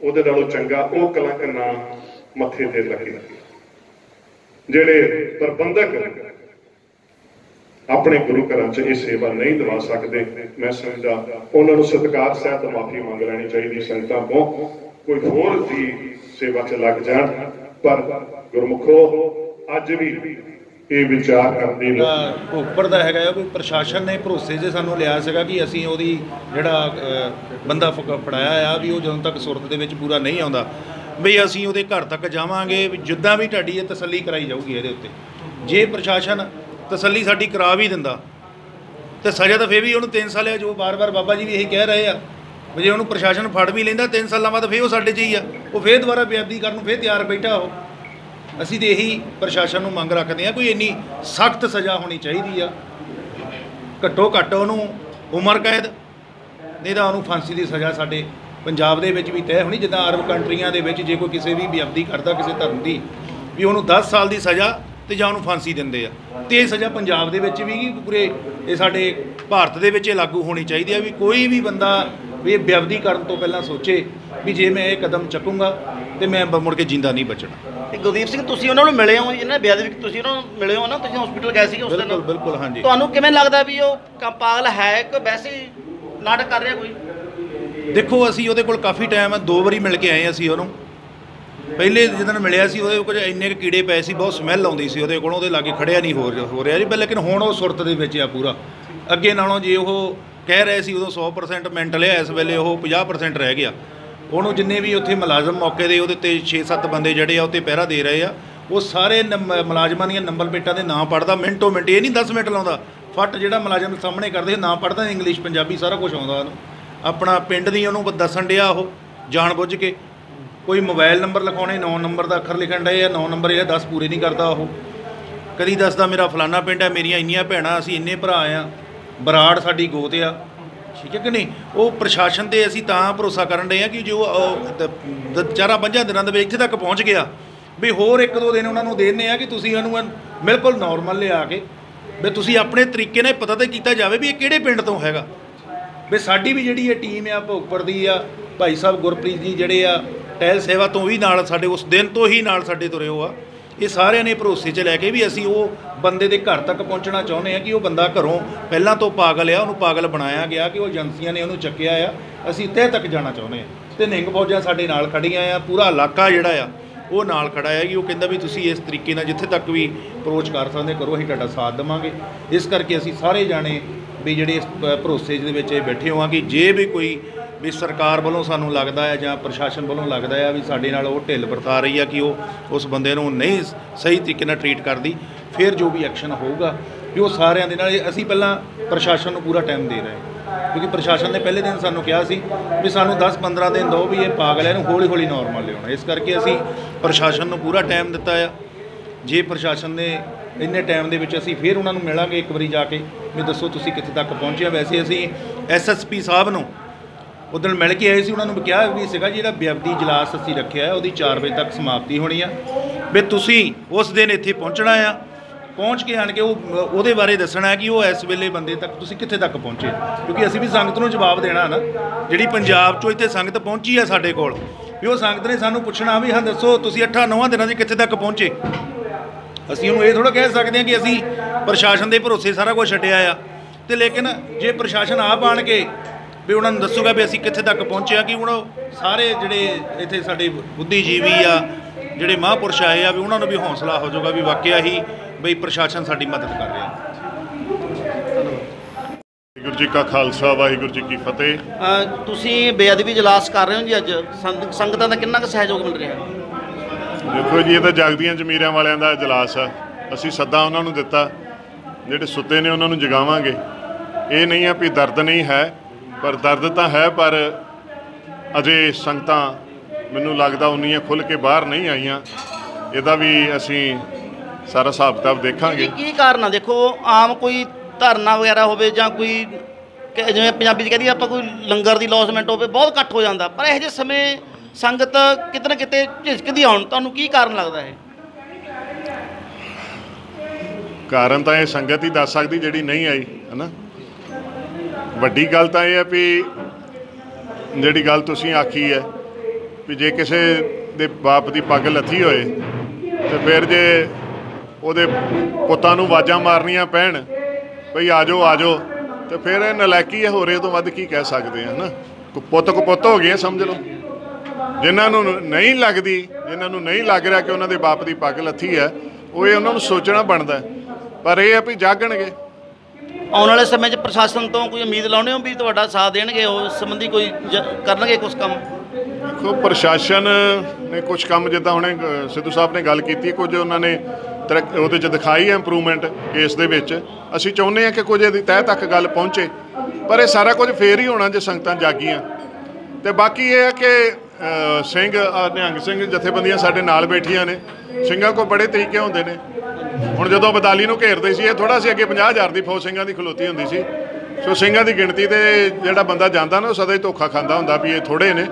ਉਹਦੇ ਨਾਲੋਂ ਚੰਗਾ ਉਹ ਕਲੰਕ ਨਾ ਮੱਥੇ ਤੇ ਲੱਗੇ। ਜਿਹੜੇ ਪ੍ਰਬੰਧਕ ਆਪਣੇ ਗੁਰੂ ਘਰਾਂ 'ਚ ਇਹ ਸੇਵਾ ਨਹੀਂ ਦਵਾ ਸਕਦੇ, ਮੈਂ ਸਮਝਦਾ ਉਹਨਾਂ ਨੂੰ ਸਤਿਕਾਰ ਸਹਿਤ ਮਾਫੀ ਮੰਗ ਲੈਣੀ ਚਾਹੀਦੀ ਸੰਗਤਾਂ ਤੋਂ। ਕੋਈ ਹੋਰ ਦੀ ਸੇਵਾ 'ਚ ਲੱਗ ਜਾਣ, ਪਰ ਗੁਰਮੁਖੋ ਅੱਜ ਵੀ ਇਹ ਵਿਚਾਰ ਕਰਦੇ ਨੇ। ਉੱਪਰ ਦਾ ਹੈਗਾ ਕੋਈ ਪ੍ਰਸ਼ਾਸਨ ਨੇ ਭਰੋਸੇ 'ਚ ਸਾਨੂੰ ਲਿਆ ਸੀਗਾ ਕਿ ਅਸੀਂ ਉਹਦੀ ਜਿਹੜਾ ਬੰਦਾ ਫੜਾਇਆ ਆ ਵੀ ਉਹ ਜਦੋਂ ਤੱਕ ਸੁਰਤ ਦੇ ਵਿੱਚ ਪੂਰਾ ਨਹੀਂ ਆਉਂਦਾ ਬਈ ਅਸੀਂ ਉਹਦੇ ਘਰ ਤੱਕ ਜਾਵਾਂਗੇ, ਵੀ ਜਿੱਦਾਂ ਵੀ ਤੁਹਾਡੀ ਇਹ ਤਸੱਲੀ ਕਰਾਈ ਜਾਊਗੀ ਇਹਦੇ ਉੱਤੇ। ਜੇ ਪ੍ਰਸ਼ਾਸਨ ਤਸੱਲੀ ਸਾਡੀ ਕਰਾ ਵੀ ਦਿੰਦਾ ਤੇ ਸਜ਼ਾ ਤਾਂ ਫਿਰ ਵੀ ਉਹਨੂੰ 3 ਸਾਲ ਹੈ, ਜੋ ਬਾਰ-ਬਾਰ ਬਾਬਾ ਜੀ ਵੀ ਇਹੀ ਕਹਿ ਰਹੇ ਆ। ਜੇ ਉਹਨੂੰ ਪ੍ਰਸ਼ਾਸਨ ਫੜ ਵੀ ਲੈਂਦਾ 3 ਸਾਲਾਂ ਬਾਅਦ ਫਿਰ ਉਹ ਸਾਡੇ 'ਚ ਹੀ ਆ, ਉਹ ਫਿਰ ਦੁਬਾਰਾ ਬੇਅਦਬੀ ਕਰਨ ਨੂੰ ਫਿਰ ਤਿਆਰ ਬੈਠਾ ਉਹ। ਅਸੀਂ ਤਾਂ ਇਹੀ ਪ੍ਰਸ਼ਾਸਨ ਨੂੰ ਮੰਗ ਰੱਖਦੇ ਹਾਂ, ਕੋਈ ਇੰਨੀ ਸਖਤ ਸਜ਼ਾ ਹੋਣੀ ਚਾਹੀਦੀ ਆ। ਘੱਟੋ ਘੱਟ ਉਹਨੂੰ ਉਮਰ ਕੈਦ, ਨਹੀਂ ਤਾਂ ਉਹਨੂੰ ਫਾਂਸੀ ਦੀ ਸਜ਼ਾ ਸਾਡੇ ਪੰਜਾਬ ਦੇ ਵਿੱਚ ਵੀ ਤੈਅ ਹੋਣੀ। ਜਿੱਦਾਂ ਅਰਬ ਕੰਟਰੀਆਂ ਦੇ ਵਿੱਚ ਜੇ ਕੋਈ ਕਿਸੇ ਵੀ ਬੇਅਦਬੀ ਕਰਦਾ ਕਿਸੇ ਧਰਮ ਦੀ, ਵੀ ਉਹਨੂੰ 10 ਸਾਲ ਦੀ ਸਜ਼ਾ ਤੇ ਜਾਂ ਉਹਨੂੰ ਫਾਂਸੀ ਦਿੰਦੇ ਆ। ਤੇ ਇਹ ਸਜ਼ਾ ਪੰਜਾਬ ਦੇ ਵਿੱਚ ਵੀ ਪੂਰੇ ਇਹ ਸਾਡੇ ਭਾਰਤ ਦੇ ਵਿੱਚ ਇਹ ਲਾਗੂ ਹੋਣੀ ਚਾਹੀਦੀ ਆ ਵੀ ਕੋਈ ਵੀ ਬੰਦਾ ਵੀ ਇਹ ਬੇਅਦਬੀ ਕਰਨ ਤੋਂ ਪਹਿਲਾਂ ਸੋਚੇ ਵੀ ਜੇ ਮੈਂ ਇਹ ਕਦਮ ਚੱਕੂੰਗਾ ਤੇ ਮੈਂ ਮੁੜ ਕੇ ਜਿੰਦਾ ਨਹੀਂ ਬਚਣਾ। ਤੇ ਗੁਰਦੀਪ ਸਿੰਘ, ਤੁਸੀਂ ਉਹਨਾਂ ਨੂੰ ਮਿਲੇ ਹੋ, ਇਹਨਾਂ ਬੇਅਦਬੀ ਤੁਸੀਂ ਉਹਨਾਂ ਨੂੰ ਮਿਲੇ ਹੋ ਨਾ, ਤੁਸੀਂ ਹਸਪੀਟਲ ਗਏ ਸੀਗੇ ਉਸ ਦਿਨ? ਬਿਲਕੁਲ ਹਾਂਜੀ। ਤੁਹਾਨੂੰ ਕਿਵੇਂ ਲੱਗਦਾ ਵੀ ਉਹ ਪਾਗਲ ਹੈ ਕਿ ਵੈਸੇ ਨਾਟਕ ਕਰ ਰਿਹਾ ਕੋਈ? ਦੇਖੋ ਅਸੀਂ ਉਹਦੇ ਕੋਲ ਕਾਫੀ ਟਾਈਮ 2 ਵਾਰੀ ਮਿਲ ਕੇ ਆਏ ਅਸੀਂ ਉਹਨੂੰ। ਪਹਿਲੇ ਜਦੋਂ ਮਿਲਿਆ ਸੀ ਉਹਦੇ ਕੁਝ ਇੰਨੇ ਕੁ ਕੀੜੇ ਪਏ ਸੀ, ਬਹੁਤ ਸਮੈਲ ਆਉਂਦੀ ਸੀ ਉਹਦੇ ਕੋਲੋਂ, ਉਹਦੇ ਲਾਗੇ ਖੜਿਆ ਨਹੀਂ ਹੋ ਰਿਹਾ ਜੀ। ਲੇਕਿਨ ਹੁਣ ਉਹ ਸੁਰਤ ਦੇ ਵਿੱਚ ਆ ਪੂਰਾ। ਅੱਗੇ ਨਾਲੋਂ ਜੇ ਉਹ ਕਹਿ ਰਹੇ ਸੀ ਉਦੋਂ 100% ਮੈਂਟਲ ਹੈ, ਇਸ ਵੇਲੇ ਉਹ 50% ਰਹਿ ਗਿਆ। ਉਹਨੂੰ ਜਿੰਨੇ ਵੀ ਉੱਥੇ ਮੁਲਾਜ਼ਮ ਮੌਕੇ ਦੇ ਉਹਦੇ 'ਤੇ 6-7 ਬੰਦੇ ਜਿਹੜੇ ਆ ਉੱਤੇ ਪਹਿਰਾ ਦੇ ਰਹੇ ਆ, ਉਹ ਸਾਰੇ ਮੁਲਾਜ਼ਮਾਂ ਦੀਆਂ ਨੰਬਰ ਪਲੇਟਾਂ ਦੇ ਨਾਂ ਪੜ੍ਹਦਾ ਮਿੰਟੋ ਮਿੰਟ। ਇਹ ਨਹੀਂ 10 ਮਿੰਟ ਲਾਉਂਦਾ, ਫੱਟ ਜਿਹੜਾ ਮੁਲਾਜ਼ਮ ਸਾਹਮਣੇ ਕਰਦੇ ਨਾਂ ਪੜ੍ਹਦਾ, ਇੰਗਲਿਸ਼ ਪੰਜਾਬੀ ਸਾਰਾ ਕੁਝ ਆਉਂਦਾ ਉਹਨੂੰ। ਆਪਣਾ ਪਿੰਡ ਦੀ ਉਹਨੂੰ ਦੱਸਣ ਡਿਆ ਉਹ ਜਾਣ ਬੁੱਝ ਕੇ। ਕੋਈ ਮੋਬਾਈਲ ਨੰਬਰ ਲਿਖਾਉਣੇ 9 ਨੰਬਰ ਦਾ ਅੱਖਰ ਲਿਖਣ ਡਏ ਆ, 9 ਨੰਬਰ ਇਹ 10 ਪੂਰੇ ਨਹੀਂ ਕਰਦਾ ਉਹ। ਕਦੀ ਦੱਸਦਾ ਮੇਰਾ ਫਲਾਨਾ ਪਿੰਡ ਹੈ, ਮੇਰੀਆਂ ਇੰਨੀਆਂ ਭੈਣਾਂ, ਅਸੀਂ ਇੰਨੇ ਭਰਾ ਆ, ਬਰਾੜ ਸਾਡੀ ਗੋਤ ਆ, ਠੀਕ ਹੈ ਕਿ ਨਹੀਂ। ਉਹ ਪ੍ਰਸ਼ਾਸਨ 'ਤੇ ਅਸੀਂ ਤਾਂ ਭਰੋਸਾ ਕਰਨ ਡਏ ਆ ਕਿ ਜੋ 4-5 ਦਿਨਾਂ ਦੇ ਵਿੱਚ ਇੱਥੇ ਤੱਕ ਪਹੁੰਚ ਗਿਆ ਵੀ ਹੋਰ 1-2 ਦਿਨ ਉਹਨਾਂ ਨੂੰ ਦੇਣੇ ਆ ਕਿ ਤੁਸੀਂ ਉਹਨੂੰ ਬਿਲਕੁਲ ਨੋਰਮਲ ਲਿਆ ਕੇ ਵੀ ਤੁਸੀਂ ਆਪਣੇ ਤਰੀਕੇ ਨਾਲ ਪਤਾ ਤਾਂ ਕੀਤਾ ਜਾਵੇ ਵੀ ਇਹ ਕਿਹੜੇ ਪਿੰਡ ਤੋਂ ਹੈਗਾ। ਵੀ ਸਾਡੀ ਵੀ ਜਿਹੜੀ ਇਹ ਟੀਮ ਆ ਭੋਗਪੁਰ ਦੀ ਆ, ਭਾਈ ਸਾਹਿਬ ਗੁਰਪ੍ਰੀਤ ਜੀ ਜਿਹੜੇ ਆ ਟਹਿਲ ਸੇਵਾ ਤੋਂ ਵੀ ਨਾਲ ਸਾਡੇ ਉਸ ਦਿਨ ਤੋਂ ਹੀ ਨਾਲ ਸਾਡੇ ਤੁਰੇ ਹੋ ਆ। ਇਹ ਸਾਰਿਆਂ ਨੇ ਭਰੋਸੇ 'ਚ ਲੈ ਕੇ ਵੀ ਅਸੀਂ ਉਹ ਬੰਦੇ ਦੇ ਘਰ ਤੱਕ ਪਹੁੰਚਣਾ ਚਾਹੁੰਦੇ ਆ ਕਿ ਉਹ ਬੰਦਾ ਘਰੋਂ ਪਹਿਲਾਂ ਤੋਂ ਪਾਗਲ ਆ, ਉਹਨੂੰ ਪਾਗਲ ਬਣਾਇਆ ਗਿਆ ਕਿ ਉਹ ਏਜੰਸੀਆਂ ਨੇ ਉਹਨੂੰ ਚੱਕਿਆ ਆ, ਅਸੀਂ ਤਹਿ ਤੱਕ ਜਾਣਾ ਚਾਹੁੰਦੇ ਆ। ਅਤੇ ਨਿਹੰਗ ਫੌਜਾਂ ਸਾਡੇ ਨਾਲ ਖੜੀਆਂ ਆ, ਪੂਰਾ ਇਲਾਕਾ ਜਿਹੜਾ ਆ ਉਹ ਨਾਲ ਖੜਾ ਹੈ ਕਿ ਉਹ ਕਹਿੰਦਾ ਵੀ ਤੁਸੀਂ ਇਸ ਤਰੀਕੇ ਨਾਲ ਜਿੱਥੇ ਤੱਕ ਵੀ ਅਪਰੋਚ ਕਰ ਸਕਦੇ ਕਰੋ, ਅਸੀਂ ਤੁਹਾਡਾ ਸਾਥ ਦੇਵਾਂਗੇ। ਇਸ ਕਰਕੇ ਅਸੀਂ ਸਾਰੇ ਜਾਣੇ ਵੀ ਜਿਹੜੇ ਇਸ ਭਰੋਸੇ ਦੇ ਵਿੱਚ ਬੈਠੇ ਹੋਵਾਂ ਕਿ ਜੇ ਵੀ ਕੋਈ ਵੀ ਸਰਕਾਰ ਵੱਲੋਂ ਸਾਨੂੰ ਲੱਗਦਾ ਹੈ ਜਾਂ ਪ੍ਰਸ਼ਾਸਨ ਵੱਲੋਂ ਲੱਗਦਾ ਹੈ ਵੀ ਸਾਡੇ ਨਾਲ ਉਹ ਢਿੱਲ ਵਰਤਾ ਰਹੀ ਆ ਕਿ ਉਹ ਉਸ ਬੰਦੇ ਨੂੰ ਨਹੀਂ ਸਹੀ ਤਰੀਕੇ ਨਾਲ ਟਰੀਟ ਕਰਦੀ, ਫਿਰ ਜੋ ਵੀ ਐਕਸ਼ਨ ਹੋਊਗਾ ਵੀ ਉਹ ਸਾਰਿਆਂ ਦੇ ਨਾਲ। ਅਸੀਂ ਪਹਿਲਾਂ ਪ੍ਰਸ਼ਾਸਨ ਨੂੰ ਪੂਰਾ ਟਾਈਮ ਦੇ ਰਹੇ ਕਿਉਂਕਿ ਪ੍ਰਸ਼ਾਸਨ ਨੇ ਪਹਿਲੇ ਦਿਨ ਸਾਨੂੰ ਕਿਹਾ ਸੀ ਵੀ ਸਾਨੂੰ 10-15 ਦਿਨ ਦਿਓ ਵੀ ਇਹ ਪਾਗਲ ਹੈ, ਇਹਨੂੰ ਹੌਲੀ-ਹੌਲੀ ਨੋਰਮਲ ਲਿਆਉਣਾ। ਇਸ ਕਰਕੇ ਅਸੀਂ ਪ੍ਰਸ਼ਾਸਨ ਨੂੰ ਪੂਰਾ ਟਾਈਮ ਦਿੱਤਾ ਆ। ਜੇ ਪ੍ਰਸ਼ਾਸਨ ਨੇ ਇੰਨੇ ਟਾਈਮ ਦੇ ਵਿੱਚ ਅਸੀਂ ਫਿਰ ਉਹਨਾਂ ਨੂੰ ਮਿਲਾਂਗੇ ਇੱਕ ਵਾਰੀ ਜਾ ਕੇ ਵੀ ਦੱਸੋ ਤੁਸੀਂ ਕਿੱਥੇ ਤੱਕ ਪਹੁੰਚੇ। ਵੈਸੇ ਅਸੀਂ SSP ਸਾਹਿਬ ਨੂੰ ਉਦੋਂ ਮਿਲ ਕੇ ਆਏ ਸੀ, ਉਹਨਾਂ ਨੂੰ ਕਿਹਾ ਵੀ ਸੀਗਾ ਜਿਹੜਾ ਬੇਅਦਬੀ ਇਜਲਾਸ ਅਸੀਂ ਰੱਖਿਆ ਹੈ ਉਹਦੀ 4 ਵਜੇ ਤੱਕ ਸਮਾਪਤੀ ਹੋਣੀ ਆ, ਵੀ ਤੁਸੀਂ ਉਸ ਦਿਨ ਇੱਥੇ ਪਹੁੰਚਣਾ ਆ। ਪਹੁੰਚ ਕੇ ਆਣ ਕੇ ਉਹਦੇ ਬਾਰੇ ਦੱਸਣਾ ਕਿ ਉਹ ਇਸ ਵੇਲੇ ਬੰਦੇ ਤੱਕ ਤੁਸੀਂ ਕਿੱਥੇ ਤੱਕ ਪਹੁੰਚੇ, ਕਿਉਂਕਿ ਅਸੀਂ ਵੀ ਸੰਗਤ ਨੂੰ ਜਵਾਬ ਦੇਣਾ ਨਾ। ਜਿਹੜੀ ਪੰਜਾਬ 'ਚੋਂ ਇੱਥੇ ਸੰਗਤ ਪਹੁੰਚੀ ਆ ਸਾਡੇ ਕੋਲ, ਵੀ ਉਹ ਸੰਗਤ ਨੇ ਸਾਨੂੰ ਪੁੱਛਣਾ ਵੀ ਹਾਂ ਦੱਸੋ ਤੁਸੀਂ 8-9 ਦਿਨਾਂ 'ਚ ਕਿੱਥੇ ਤੱਕ ਪਹੁੰਚੇ। ਅਸੀਂ ਉਹਨੂੰ ਇਹ ਥੋੜ੍ਹਾ ਕਹਿ ਸਕਦੇ ਹਾਂ ਕਿ ਅਸੀਂ ਪ੍ਰਸ਼ਾਸਨ ਦੇ ਭਰੋਸੇ ਸਾਰਾ ਕੁਝ ਛੱਡਿਆ ਆ। ਅਤੇ ਲੇਕਿਨ ਜੇ ਪ੍ਰਸ਼ਾਸਨ ਆਪ ਆਣ ਕੇ ਵੀ ਉਹਨਾਂ ਨੂੰ ਦੱਸੂਗਾ ਵੀ ਅਸੀਂ ਕਿੱਥੇ ਤੱਕ ਪਹੁੰਚੇ ਆ, ਕਿ ਹੁਣ ਸਾਰੇ ਜਿਹੜੇ ਇੱਥੇ ਸਾਡੇ ਬੁੱਧੀਜੀਵੀ ਆ, ਜਿਹੜੇ ਮਹਾਂਪੁਰਸ਼ ਆਏ ਆ, ਵੀ ਉਹਨਾਂ ਨੂੰ ਵੀ ਹੌਸਲਾ ਹੋ ਜਾਊਗਾ ਵੀ ਵਾਕਿਆ ਹੀ ਬਈ ਪ੍ਰਸ਼ਾਸਨ ਸਾਡੀ ਮਦਦ ਕਰ ਰਿਹਾ। ਵਾਹਿਗੁਰੂ ਜੀ ਕਾ ਖਾਲਸਾ, ਵਾਹਿਗੁਰੂ ਜੀ ਕੀ ਫਤਿਹ। ਤੁਸੀਂ ਬੇਅਦਬੀ ਇਜਲਾਸ ਕਰ ਰਹੇ ਹੋ ਜੀ, ਅੱਜ ਸੰਗਤਾਂ ਦਾ ਕਿੰਨਾ ਕੁ ਸਹਿਯੋਗ ਮਿਲ ਰਿਹਾ? ਦੇਖੋ ਜੀ, ਇਹ ਤਾਂ ਜਾਗਦੀਆਂ ਜ਼ਮੀਰਾਂ ਵਾਲਿਆਂ ਦਾ ਇਜਲਾਸ ਆ। ਅਸੀਂ ਸੱਦਾ ਉਹਨਾਂ ਨੂੰ ਦਿੱਤਾ, ਜਿਹੜੇ ਸੁੱਤੇ ਨੇ ਉਹਨਾਂ ਨੂੰ ਜਗਾਵਾਂਗੇ। ਇਹ ਨਹੀਂ ਆ ਵੀ ਦਰਦ ਨਹੀਂ ਹੈ, ਪਰ ਦਰਦ ਤਾਂ ਹੈ, ਪਰ ਅਜੇ ਸੰਗਤਾਂ ਮੈਨੂੰ ਲੱਗਦਾ ਉਨੀਆਂ ਖੁੱਲ੍ਹ ਕੇ ਬਾਹਰ ਨਹੀਂ ਆਈਆਂ। ਇਹਦਾ ਵੀ ਅਸੀਂ ਸਾਰਾ ਹਿਸਾਬ ਕਿਤਾਬ ਦੇਖਾਂਗੇ। ਕੀ ਕਾਰਨ ਆ? ਦੇਖੋ ਆਮ ਕੋਈ ਧਰਨਾ ਵਗੈਰਾ ਹੋਵੇ ਜਾਂ ਕੋਈ ਜਿਵੇਂ ਪੰਜਾਬੀ 'ਚ ਕਹਿੰਦੀ ਆਪਾਂ ਕੋਈ ਲੰਗਰ ਦੀ ਲੌਸਮੈਂਟ ਹੋਵੇ, ਬਹੁਤ ਇਕੱਠ ਹੋ ਜਾਂਦਾ, ਪਰ ਇਹੋ ਜਿਹੇ ਸਮੇਂ ਸੰਗਤ ਕਿਤੇ ਨਾ ਕਿਤੇ ਝਿਜਕਦੀ ਆਉਣ। ਤੁਹਾਨੂੰ ਕੀ ਕਾਰਨ ਲੱਗਦਾ ਹੈ? ਕਾਰਨ ਤਾਂ ਇਹ ਸੰਗਤ ਹੀ ਦੱਸ ਸਕਦੀ ਜਿਹੜੀ ਨਹੀਂ ਆਈ, ਹੈ ਨਾ। ਵੱਡੀ ਗੱਲ ਤਾਂ ਇਹ ਹੈ ਵੀ ਜਿਹੜੀ ਗੱਲ ਤੁਸੀਂ ਆਖੀ ਹੈ ਵੀ ਜੇ ਕਿਸੇ ਦੇ ਬਾਪ ਦੀ ਪੱਗ ਲੱਥੀ ਹੋਏ ਤੇ ਫਿਰ ਜੇ ਉਹਦੇ ਪੁੱਤਾਂ ਨੂੰ ਆਵਾਜ਼ਾਂ ਮਾਰਨੀਆਂ ਪੈਣ ਬਈ ਆ ਜਾਓ ਆ ਜਾਓ, ਤੇ ਫਿਰ ਇਹ ਨਲਾਇਕੀ ਹੈ, ਹੋਰ ਇਹ ਤੋਂ ਵੱਧ ਕੀ ਕਹਿ ਸਕਦੇ ਆ ਨਾ। ਪੁੱਤ ਹੋ ਗਏ ਸਮਝ ਲਓ। ਜਿਨ੍ਹਾਂ ਨੂੰ ਨਹੀਂ ਲੱਗਦੀ, ਜਿਨ੍ਹਾਂ ਨੂੰ ਨਹੀਂ ਲੱਗ ਰਿਹਾ ਕਿ ਉਹਨਾਂ ਦੇ ਬਾਪ ਦੀ ਪੱਗ ਲੱਥੀ ਹੈ, ਉਹ ਇਹ ਉਹਨਾਂ ਨੂੰ ਸੋਚਣਾ ਬਣਦਾ। ਪਰ ਇਹ ਹੈ ਵੀ ਜਾਗਣਗੇ। ਆਉਣ ਵਾਲੇ ਸਮੇਂ 'ਚ ਪ੍ਰਸ਼ਾਸਨ ਤੋਂ ਕੋਈ ਉਮੀਦ ਲਾਉਂਦੇ ਹੋ ਵੀ ਤੁਹਾਡਾ ਸਾਥ ਦੇਣਗੇ, ਉਸ ਸੰਬੰਧੀ ਕੋਈ ਕਰਨਗੇ ਕੁਛ ਕੰਮ? ਦੇਖੋ, ਪ੍ਰਸ਼ਾਸਨ ਨੇ ਕੁਛ ਕੰਮ, ਜਿੱਦਾਂ ਹੁਣੇ ਸਿੱਧੂ ਸਾਹਿਬ ਨੇ ਗੱਲ ਕੀਤੀ, ਕੁਝ ਉਹਨਾਂ ਨੇ ਉਹਦੇ 'ਚ ਦਿਖਾਈ ਹੈ ਇੰਪਰੂਵਮੈਂਟ ਕੇਸ ਦੇ ਵਿੱਚ। ਅਸੀਂ ਚਾਹੁੰਦੇ ਹਾਂ ਕਿ ਕੁਝ ਇਹਦੀ ਤਹਿ ਤੱਕ ਗੱਲ ਪਹੁੰਚੇ, ਪਰ ਇਹ ਸਾਰਾ ਕੁਝ ਫੇਰ ਹੀ ਹੋਣਾ ਜੇ ਸੰਗਤਾਂ ਜਾਗੀਆਂ। ਅਤੇ ਬਾਕੀ ਇਹ ਹੈ ਕਿ ਸਿੰਘ ਨਿਹੰਗ ਸਿੰਘ ਜਥੇਬੰਦੀਆਂ ਸਾਡੇ ਨਾਲ ਬੈਠੀਆਂ ਨੇ। ਸਿੰਘਾਂ ਕੋਲ ਬੜੇ ਤਰੀਕੇ ਹੁੰਦੇ ਨੇ। ਹੁਣ ਜਦੋਂ ਬਦਾਲੀ ਨੂੰ ਘੇਰਦੇ ਸੀ, ਇਹ ਥੋੜ੍ਹਾ ਸੀ ਅੱਗੇ 50,000 ਦੀ ਫੌਜ ਸਿੰਘਾਂ ਦੀ ਖਲੋਤੀ ਹੁੰਦੀ ਸੀ। ਸੋ ਸਿੰਘਾਂ ਦੀ ਗਿਣਤੀ 'ਤੇ ਜਿਹੜਾ ਬੰਦਾ ਜਾਂਦਾ ਨਾ, ਉਹ ਸਦਾ ਹੀ ਧੋਖਾ ਖਾਂਦਾ ਹੁੰਦਾ ਵੀ ਇਹ ਥੋੜ੍ਹੇ ਨੇ।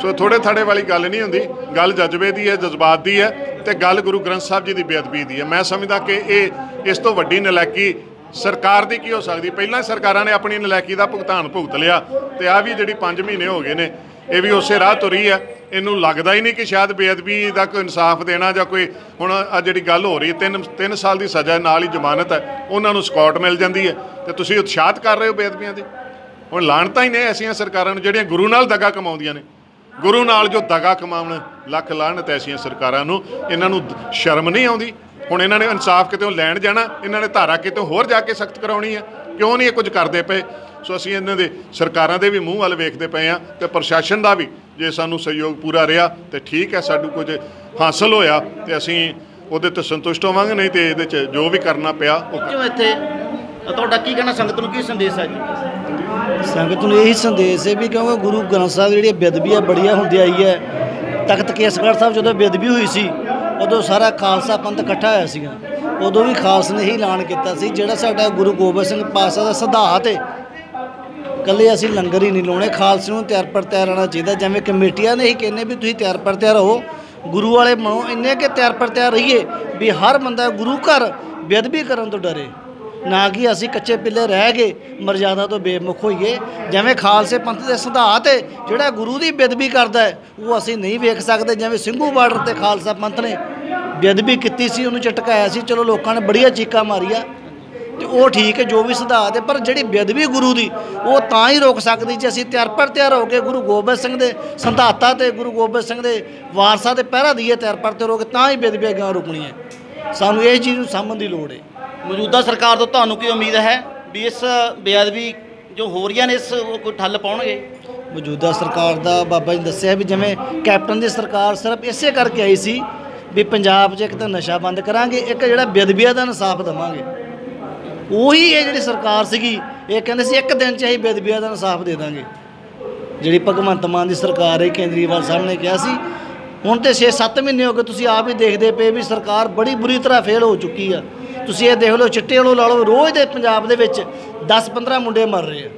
ਸੋ ਥੋੜ੍ਹੇ ਥਾੜੇ ਵਾਲੀ ਗੱਲ ਨਹੀਂ ਹੁੰਦੀ, ਗੱਲ ਜਜ਼ਬੇ ਦੀ ਹੈ, ਜਜ਼ਬਾਤ ਦੀ ਹੈ, ਅਤੇ ਗੱਲ ਗੁਰੂ ਗ੍ਰੰਥ ਸਾਹਿਬ ਜੀ ਦੀ ਬੇਅਦਬੀ ਦੀ ਹੈ। ਮੈਂ ਸਮਝਦਾ ਕਿ ਇਸ ਤੋਂ ਵੱਡੀ ਨਲਾਇਕੀ ਸਰਕਾਰ ਦੀ ਕੀ ਹੋ ਸਕਦੀ। ਪਹਿਲਾਂ ਸਰਕਾਰਾਂ ਨੇ ਆਪਣੀ ਨਲਾਇਕੀ ਦਾ ਭੁਗਤਾਨ ਭੁਗਤ ਲਿਆ, ਅਤੇ ਆਹ ਵੀ ਜਿਹੜੀ 5 ਮਹੀਨੇ ਹੋ ਗਏ ਨੇ, ਇਹ ਵੀ ਉਸੇ ਰਾਹ ਤੁਰੀ ਹੈ। ਇਹਨੂੰ ਲੱਗਦਾ ਹੀ ਨਹੀਂ ਕਿ ਸ਼ਾਇਦ ਬੇਅਦਬੀ ਦਾ ਕੋਈ ਇਨਸਾਫ ਦੇਣਾ ਜਾਂ ਕੋਈ, ਹੁਣ ਆ ਜਿਹੜੀ ਗੱਲ ਹੋ ਰਹੀ ਹੈ 3 ਸਾਲ ਦੀ ਸਜ਼ਾ ਨਾਲ ਹੀ ਜ਼ਮਾਨਤ ਹੈ, ਉਹਨਾਂ ਨੂੰ ਸਕਾਟ ਮਿਲ ਜਾਂਦੀ ਹੈ, ਅਤੇ ਤੁਸੀਂ ਉਤਸ਼ਾਹਤ ਕਰ ਰਹੇ ਹੋ ਬੇਅਦਬੀਆਂ ਦੀ। ਹੁਣ ਲਾਹਣਤਾਂ ਹੀ ਨੇ ਐਸੀਆਂ ਸਰਕਾਰਾਂ ਨੂੰ ਜਿਹੜੀਆਂ ਗੁਰੂ ਨਾਲ ਦਗਾ ਕਮਾਉਂਦੀਆਂ ਨੇ। ਗੁਰੂ ਨਾਲ ਜੋ ਦਗਾ ਕਮਾਉਣ, ਲੱਖ ਲਾਹਣਤ ਐਸੀਆਂ ਸਰਕਾਰਾਂ ਨੂੰ। ਇਹਨਾਂ ਨੂੰ ਸ਼ਰਮ ਨਹੀਂ ਆਉਂਦੀ? ਹੁਣ ਇਹਨਾਂ ਨੇ ਇਨਸਾਫ ਕਿਤੋਂ ਲੈਣ ਜਾਣਾ, ਇਹਨਾਂ ਨੇ ਧਾਰਾ ਕਿਤੋਂ ਹੋਰ ਜਾ ਕੇ ਸਖਤ ਕਰਾਉਣੀ ਹੈ। ਕਿਉਂ ਨਹੀਂ ਇਹ ਕੁਝ ਕਰਦੇ ਪਏ? ਸੋ ਅਸੀਂ ਇਹਨਾਂ ਦੇ ਸਰਕਾਰਾਂ ਦੇ ਵੀ ਮੂੰਹ ਵੱਲ ਵੇਖਦੇ ਪਏ ਹਾਂ ਤੇ ਪ੍ਰਸ਼ਾਸਨ ਦਾ ਵੀ ਜੇ ਸਾਨੂੰ ਸਹਿਯੋਗ ਪੂਰਾ ਰਿਹਾ ਤੇ ਠੀਕ ਹੈ, ਸਾਨੂੰ ਕੁਝ ਹਾਸਲ ਹੋਇਆ ਤੇ ਅਸੀਂ ਉਹਦੇ ਤੋਂ ਸੰਤੁਸ਼ਟ ਹੋਵਾਂਗੇ, ਨਹੀਂ ਤੇ ਇਹਦੇ 'ਚ ਜੋ ਵੀ ਕਰਨਾ ਪਿਆ ਉਹ ਜੋ ਇੱਥੇ ਤੁਹਾਡਾ ਕੀ ਕਹਿਣਾ, ਸੰਗਤ ਨੂੰ ਕੀ ਸੰਦੇਸ਼ ਹੈ ਜੀ? ਸੰਗਤ ਨੂੰ ਇਹੀ ਸੰਦੇਸ਼ ਹੈ ਵੀ ਕਿਉਂਕਿ ਗੁਰੂ ਗ੍ਰੰਥ ਸਾਹਿਬ ਦੀ ਜਿਹੜੀ ਬੇਅਦਬੀ ਹੈ ਬੜੀਆਂ ਹੁੰਦੀ ਆਈ ਹੈ। ਤਖਤ ਕੇਸਗੜ੍ਹ ਸਾਹਿਬ ਜਦੋਂ ਬੇਅਦਬੀ ਹੋਈ ਸੀ ਉਦੋਂ ਸਾਰਾ ਖਾਲਸਾ ਪੰਥ ਇਕੱਠਾ ਹੋਇਆ ਸੀਗਾ। ਉਦੋਂ ਵੀ ਖਾਲਸੇ ਨੇ ਹੀ ਐਲਾਨ ਕੀਤਾ ਸੀ ਜਿਹੜਾ ਸਾਡਾ ਗੁਰੂ ਗੋਬਿੰਦ ਸਿੰਘ ਪਾਤਸ਼ਾਹ ਦਾ ਸਿਧਾਂਤ ਹੈ, ਇਕੱਲੇ ਅਸੀਂ ਲੰਗਰ ਹੀ ਨਹੀਂ ਲਾਉਣੇ, ਖਾਲਸੇ ਨੂੰ ਤਿਆਰ ਪਰ ਤਿਆਰ ਰਹਿਣਾ ਚਾਹੀਦਾ। ਜਿਵੇਂ ਕਮੇਟੀਆਂ ਨੇ ਹੀ ਕਹਿੰਦੇ ਵੀ ਤੁਸੀਂ ਤਿਆਰ ਪਰ ਤਿਆਰ ਰਹੋ, ਗੁਰੂ ਵਾਲੇ ਬਣੋ, ਇੰਨੇ ਕਿ ਤਿਆਰ ਪਰ ਤਿਆਰ ਰਹੀਏ ਵੀ ਹਰ ਬੰਦਾ ਗੁਰੂ ਘਰ ਬੇਅਦਬੀ ਕਰਨ ਤੋਂ ਡਰੇ, ਨਾ ਕਿ ਅਸੀਂ ਕੱਚੇ ਪਿੱਲੇ ਰਹਿ ਕੇ ਮਰਜ਼ਾਦਾ ਤੋਂ ਬੇਮੁਖ ਹੋਈਏ। ਜਿਵੇਂ ਖਾਲਸੇ ਪੰਥ ਦੇ ਸਿਧਾਂਤ ਹੈ ਜਿਹੜਾ ਗੁਰੂ ਦੀ ਬੇਅਦਬੀ ਕਰਦਾ ਹੈ ਉਹ ਅਸੀਂ ਨਹੀਂ ਵੇਖ ਸਕਦੇ। ਜਿਵੇਂ ਸਿੰਘੂ ਬਾਰਡਰ ਤੇ ਖਾਲਸਾ ਪੰਥ ਨੇ ਬੇਅਦਬੀ ਕੀਤੀ ਸੀ, ਉਹਨੂੰ ਝਟਕਾਇਆ ਸੀ, ਚਲੋ ਲੋਕਾਂ ਨੇ ਬੜੀਆਂ ਚੀਕਾਂ ਮਾਰੀਆਂ ਤੇ ਉਹ ਠੀਕ ਹੈ ਜੋ ਵੀ ਸਿਧਾਂਤ ਹੈ, ਪਰ ਜਿਹੜੀ ਬੇਅਦਬੀ ਗੁਰੂ ਦੀ ਉਹ ਤਾਂ ਹੀ ਰੋਕ ਸਕਦੀ ਜੇ ਅਸੀਂ ਤਿਆਰ ਪਰ ਤਿਆਰ ਹੋ ਕੇ ਗੁਰੂ ਗੋਬਿੰਦ ਸਿੰਘ ਦੇ ਸਿਧਾਂਤਾਂ ਤੇ ਗੁਰੂ ਗੋਬਿੰਦ ਸਿੰਘ ਦੇ ਵਾਰਸਾਂ ਤੇ ਪਹਿਰਾ ਦਈਏ, ਤਿਆਰ ਪਰ ਤਿਆਰ ਹੋ ਕੇ, ਤਾਂ ਹੀ ਬੇਅਦਬੀ ਅੱਗੇ ਰੁਕਣੀ ਹੈ। ਸਾਨੂੰ ਇਹ ਚੀਜ਼ ਨੂੰ ਸਮਝਣ ਦੀ ਲੋੜ ਹੈ। ਮੌਜੂਦਾ ਸਰਕਾਰ ਤੋਂ ਤੁਹਾਨੂੰ ਕੀ ਉਮੀਦ ਹੈ ਵੀ ਇਸ ਬੇਅਦਬੀ ਜੋ ਹੋ ਰਹੀਆਂ ਨੇ ਇਸ ਕੋਈ ਠੱਲ ਪਾਉਣਗੇ? ਮੌਜੂਦਾ ਸਰਕਾਰ ਦਾ ਬਾਬਾ ਜੀ ਨੇ ਦੱਸਿਆ ਵੀ ਜਿਵੇਂ ਕੈਪਟਨ ਦੀ ਸਰਕਾਰ ਸਿਰਫ ਇਸੇ ਕਰਕੇ ਆਈ ਸੀ ਵੀ ਪੰਜਾਬ 'ਚ ਇੱਕ ਤਾਂ ਨਸ਼ਾ ਬੰਦ ਕਰਾਂਗੇ, ਇੱਕ ਜਿਹੜਾ ਬੇਅਦਬੀਆਂ ਦਾ ਇਨਸਾਫ ਦੇਵਾਂਗੇ। ਉਹੀ ਇਹ ਜਿਹੜੀ ਸਰਕਾਰ ਸੀਗੀ ਇਹ ਕਹਿੰਦੇ ਸੀ ਇੱਕ ਦਿਨ 'ਚ ਅਸੀਂ ਬੇਅਦਬੀਆਂ ਦਾ ਇਨਸਾਫ ਦੇ ਦਾਂਗੇ। ਜਿਹੜੀ ਭਗਵੰਤ ਮਾਨ ਦੀ ਸਰਕਾਰ ਹੈ, ਕੇਂਦਰੀਵਾਲ ਸਾਹਿਬ ਨੇ ਕਿਹਾ ਸੀ। ਹੁਣ ਤੇ 6-7 ਮਹੀਨੇ ਹੋ ਗਏ, ਤੁਸੀਂ ਆਪ ਹੀ ਦੇਖਦੇ ਪਏ ਵੀ ਸਰਕਾਰ ਬੜੀ ਬੁਰੀ ਤਰ੍ਹਾਂ ਫੇਲ ਹੋ ਚੁੱਕੀ ਆ। ਤੁਸੀਂ ਇਹ ਦੇਖ ਲਓ, ਚਿੱਟੇ ਵਾਲੋਂ ਲਾ ਲਓ, ਰੋਜ਼ ਦੇ ਪੰਜਾਬ ਦੇ ਵਿੱਚ 10-15 ਮੁੰਡੇ ਮਰ ਰਹੇ ਆ।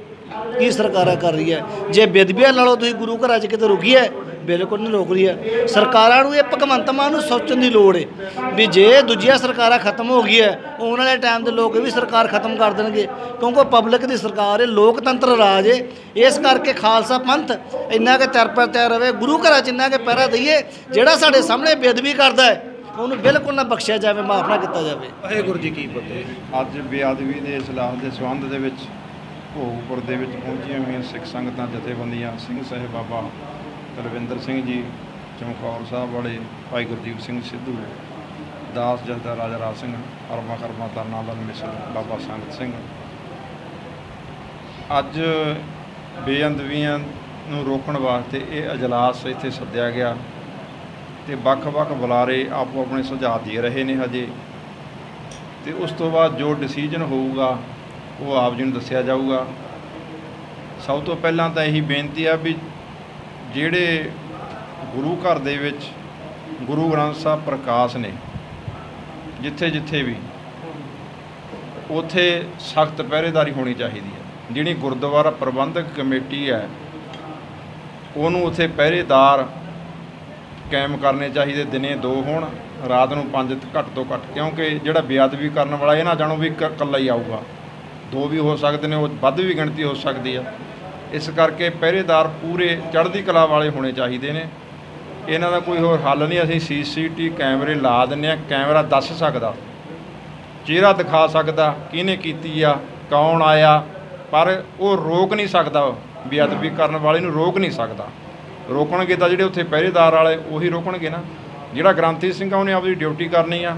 ਕੀ ਸਰਕਾਰਾਂ ਕਰ ਰਹੀ ਹੈ? ਜੇ ਬੇਅਦਬੀਆਂ ਲਾ ਲਓ ਤੁਸੀਂ ਗੁਰੂ ਘਰਾਂ 'ਚ ਕਿਤੇ ਰੁਕੀ ਹੈ? ਬਿਲਕੁਲ ਨਹੀਂ ਰੋਕ ਰਹੀ ਹੈ। ਸਰਕਾਰਾਂ ਨੂੰ ਇਹ ਭਗਵੰਤ ਮਾਨ ਨੂੰ ਸੋਚਣ ਦੀ ਲੋੜ ਹੈ ਵੀ ਜੇ ਦੂਜੀਆਂ ਸਰਕਾਰਾਂ ਖਤਮ ਹੋ ਗਈ ਹੈ, ਆਉਣ ਵਾਲੇ ਟਾਈਮ ਦੇ ਲੋਕ ਵੀ ਸਰਕਾਰ ਖਤਮ ਕਰ ਦੇਣਗੇ, ਕਿਉਂਕਿ ਪਬਲਿਕ ਦੀ ਸਰਕਾਰ ਹੈ, ਲੋਕਤੰਤਰ ਰਾਜ ਹੈ। ਇਸ ਕਰਕੇ ਖਾਲਸਾ ਪੰਥ ਇੰਨਾ ਕਿ ਤਿਆਰ ਪਰ ਤਿਆਰ ਰਵੇ, ਗੁਰੂ ਘਰਾਂ 'ਚ ਇੰਨਾ ਕਿ ਪਹਿਰਾ ਦਈਏ, ਜਿਹੜਾ ਸਾਡੇ ਸਾਹਮਣੇ ਬੇਅਦਬੀ ਕਰਦਾ ਹੈ ਉਹਨੂੰ ਬਿਲਕੁਲ ਨਾ ਬਖਸ਼ਿਆ ਜਾਵੇ, ਮਾਫ ਨਾ ਕੀਤਾ ਜਾਵੇ। ਵਾਹਿਗੁਰੂ ਜੀ ਕੀ ਫਤਿਹ। ਅੱਜ ਬੇਅਦਬੀ ਦੇ ਇਸਲਾਹ ਦੇ ਸੰਬੰਧ ਦੇ ਵਿੱਚ ਭੋਗਪੁਰ ਦੇ ਵਿੱਚ ਪਹੁੰਚੀਆਂ ਹੋਈਆਂ ਸਿੱਖ ਸੰਗਤਾਂ, ਜਥੇਬੰਦੀਆਂ, ਸਿੰਘ ਸਾਹਿਬਾਬਾ ਕੁਲਵਿੰਦਰ ਸਿੰਘ ਜੀ ਚਮਕੌਰ ਸਾਹਿਬ ਵਾਲੇ, ਭਾਈ ਗੁਰਦੀਪ ਸਿੰਘ ਸਿੱਧੂ, ਦਾਸ ਜਥੇਦਾਰ ਰਾਜਾ ਰਾਜ ਸਿੰਘ, ਅਰਮਾ ਕਰਮਾ ਤਰਨਾ ਲਾਲ ਮਿਸਲ, ਬਾਬਾ ਸੰਗਤ ਸਿੰਘ, ਅੱਜ ਬੇਅਦਬੀਆਂ ਨੂੰ ਰੋਕਣ ਵਾਸਤੇ ਇਹ ਅਜਲਾਸ ਇੱਥੇ ਸੱਦਿਆ ਗਿਆ ਤੇ ਵੱਖ-ਵੱਖ ਬੁਲਾਰੇ ਆਪੋ ਆਪਣੇ ਸੁਝਾਅ ਦੇ ਰਹੇ ਨੇ ਹਜੇ, ਤੇ ਉਸ ਤੋਂ ਬਾਅਦ ਜੋ ਡਿਸੀਜਨ ਹੋਊਗਾ ਉਹ ਆਪ ਜੀ ਨੂੰ ਦੱਸਿਆ ਜਾਊਗਾ। ਸਭ ਤੋਂ ਪਹਿਲਾਂ ਤਾਂ ਇਹੀ ਬੇਨਤੀ ਆ ਵੀ ਜਿਹੜੇ ਗੁਰੂ ਘਰ ਦੇ ਵਿੱਚ ਗੁਰੂ ਗ੍ਰੰਥ ਸਾਹਿਬ ਪ੍ਰਕਾਸ਼ ਨੇ, ਜਿੱਥੇ ਜਿੱਥੇ ਵੀ ਉੱਥੇ ਸਖਤ ਪਹਿਰੇਦਾਰੀ ਹੋਣੀ ਚਾਹੀਦੀ ਹੈ। ਜਿਹੜੀ ਗੁਰਦੁਆਰਾ ਪ੍ਰਬੰਧਕ ਕਮੇਟੀ ਹੈ ਉਹਨੂੰ ਉੱਥੇ ਪਹਿਰੇਦਾਰ ਕਾਇਮ ਕਰਨੇ ਚਾਹੀਦੇ, ਦਿਨੇ 2 ਹੋਣ, ਰਾਤ ਨੂੰ 5 ਘੱਟ ਤੋਂ ਘੱਟ, ਕਿਉਂਕਿ ਜਿਹੜਾ ਬੇਅਦਬੀ ਕਰਨ ਵਾਲਾ ਇਹ ਨਾ ਜਾਣੋ ਵੀ ਇਕੱਲਾ ਹੀ ਆਊਗਾ, 2 ਵੀ ਹੋ ਸਕਦੇ ਨੇ, ਉਹ ਵੱਧ ਵੀ ਗਿਣਤੀ ਹੋ ਸਕਦੀ ਆ। ਇਸ ਕਰਕੇ ਪਹਿਰੇਦਾਰ ਪੂਰੇ ਚੜ੍ਹਦੀ ਕਲਾ ਵਾਲੇ ਹੋਣੇ ਚਾਹੀਦੇ ਨੇ। ਇਹਨਾਂ ਦਾ ਕੋਈ ਹੋਰ ਹੱਲ ਨਹੀਂ। ਅਸੀਂ CCTV ਕੈਮਰੇ ਲਾ ਦਿੰਦੇ ਹਾਂ, ਕੈਮਰਾ ਦੱਸ ਸਕਦਾ, ਚਿਹਰਾ ਦਿਖਾ ਸਕਦਾ ਕਿਹਨੇ ਕੀਤੀ ਆ, ਕੌਣ ਆਇਆ, ਪਰ ਉਹ ਰੋਕ ਨਹੀਂ ਸਕਦਾ, ਬੇਅਦਬੀ ਕਰਨ ਵਾਲੇ ਨੂੰ ਰੋਕ ਨਹੀਂ ਸਕਦਾ। ਰੋਕਣਗੇ ਤਾਂ ਜਿਹੜੇ ਉੱਥੇ ਪਹਿਰੇਦਾਰ ਵਾਲੇ ਉਹੀ ਰੋਕਣਗੇ ਨਾ। ਜਿਹੜਾ ਗ੍ਰੰਥੀ ਸਿੰਘ ਆ ਉਹਨੇ ਆਪਣੀ ਡਿਊਟੀ ਕਰਨੀ ਆ,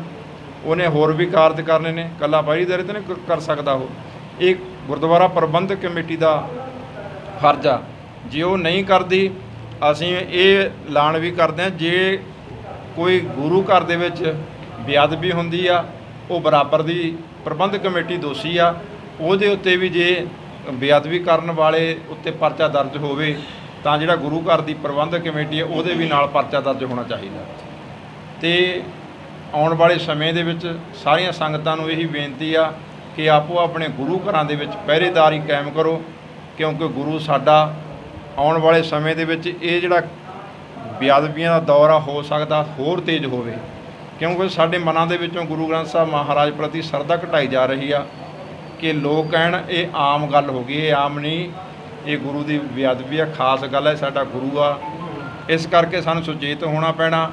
ਉਹਨੇ ਹੋਰ ਵੀ ਕਾਰਜ ਕਰਨੇ ਨੇ, ਇਕੱਲਾ ਪਹਿਰੇਦਾਰੀ ਤਾਂ ਨਹੀਂ ਕਰ ਸਕਦਾ ਉਹ। ਇਹ ਗੁਰਦੁਆਰਾ ਪ੍ਰਬੰਧਕ ਕਮੇਟੀ ਦਾ ਫਰਜ਼ ਆ। ਜੇ ਉਹ ਨਹੀਂ ਕਰਦੀ, ਅਸੀਂ ਇਹ ਐਲਾਨ ਵੀ ਕਰਦੇ ਹਾਂ, ਜੇ ਕੋਈ ਗੁਰੂ ਘਰ ਦੇ ਵਿੱਚ ਬੇਅਦਬੀ ਹੁੰਦੀ ਆ, ਉਹ ਬਰਾਬਰ ਦੀ ਪ੍ਰਬੰਧਕ ਕਮੇਟੀ ਦੋਸ਼ੀ ਆ, ਉਹਦੇ ਉੱਤੇ ਵੀ ਜੇ ਬੇਅਦਬੀ ਕਰਨ ਵਾਲੇ ਉੱਤੇ ਪਰਚਾ ਦਰਜ ਹੋਵੇ ਤਾਂ ਜਿਹੜਾ ਗੁਰੂ ਘਰ ਦੀ ਪ੍ਰਬੰਧਕ ਕਮੇਟੀ ਹੈ ਉਹਦੇ ਵੀ ਨਾਲ ਪਰਚਾ ਦਰਜ ਹੋਣਾ ਚਾਹੀਦਾ। ਤੇ ਆਉਣ ਵਾਲੇ ਸਮੇਂ ਦੇ ਵਿੱਚ ਸਾਰੀਆਂ ਸੰਗਤਾਂ ਨੂੰ ਇਹੀ ਬੇਨਤੀ ਆ ਕਿ ਆਪੋ ਆਪਣੇ ਗੁਰੂ ਘਰਾਂ ਦੇ ਵਿੱਚ ਪਹਿਰੇਦਾਰੀ ਕਾਇਮ ਕਰੋ, ਕਿਉਂਕਿ ਗੁਰੂ ਸਾਡਾ ਆਉਣ ਵਾਲੇ ਸਮੇਂ ਦੇ ਵਿੱਚ ਇਹ ਜਿਹੜਾ ਬੇਅਦਬੀਆਂ ਦਾ ਦੌਰ ਆ ਹੋ ਸਕਦਾ ਹੋਰ ਤੇਜ਼ ਹੋਵੇ, ਕਿਉਂਕਿ ਸਾਡੇ ਮਨਾਂ ਦੇ ਵਿੱਚੋਂ ਗੁਰੂ ਗ੍ਰੰਥ ਸਾਹਿਬ ਮਹਾਰਾਜ ਪ੍ਰਤੀ ਸ਼ਰਧਾ ਘਟਾਈ ਜਾ ਰਹੀ ਆ ਕਿ ਲੋਕ ਕਹਿਣ ਇਹ ਆਮ ਗੱਲ ਹੋ ਗਈ। ਇਹ ਆਮ ਨਹੀਂ, ਇਹ ਗੁਰੂ ਦੀ ਬੇਅਦਬੀ ਆ, ਖਾਸ ਗੱਲ ਹੈ, ਸਾਡਾ ਗੁਰੂ ਆ। ਇਸ ਕਰਕੇ ਸਾਨੂੰ ਸੁਚੇਤ ਹੋਣਾ ਪੈਣਾ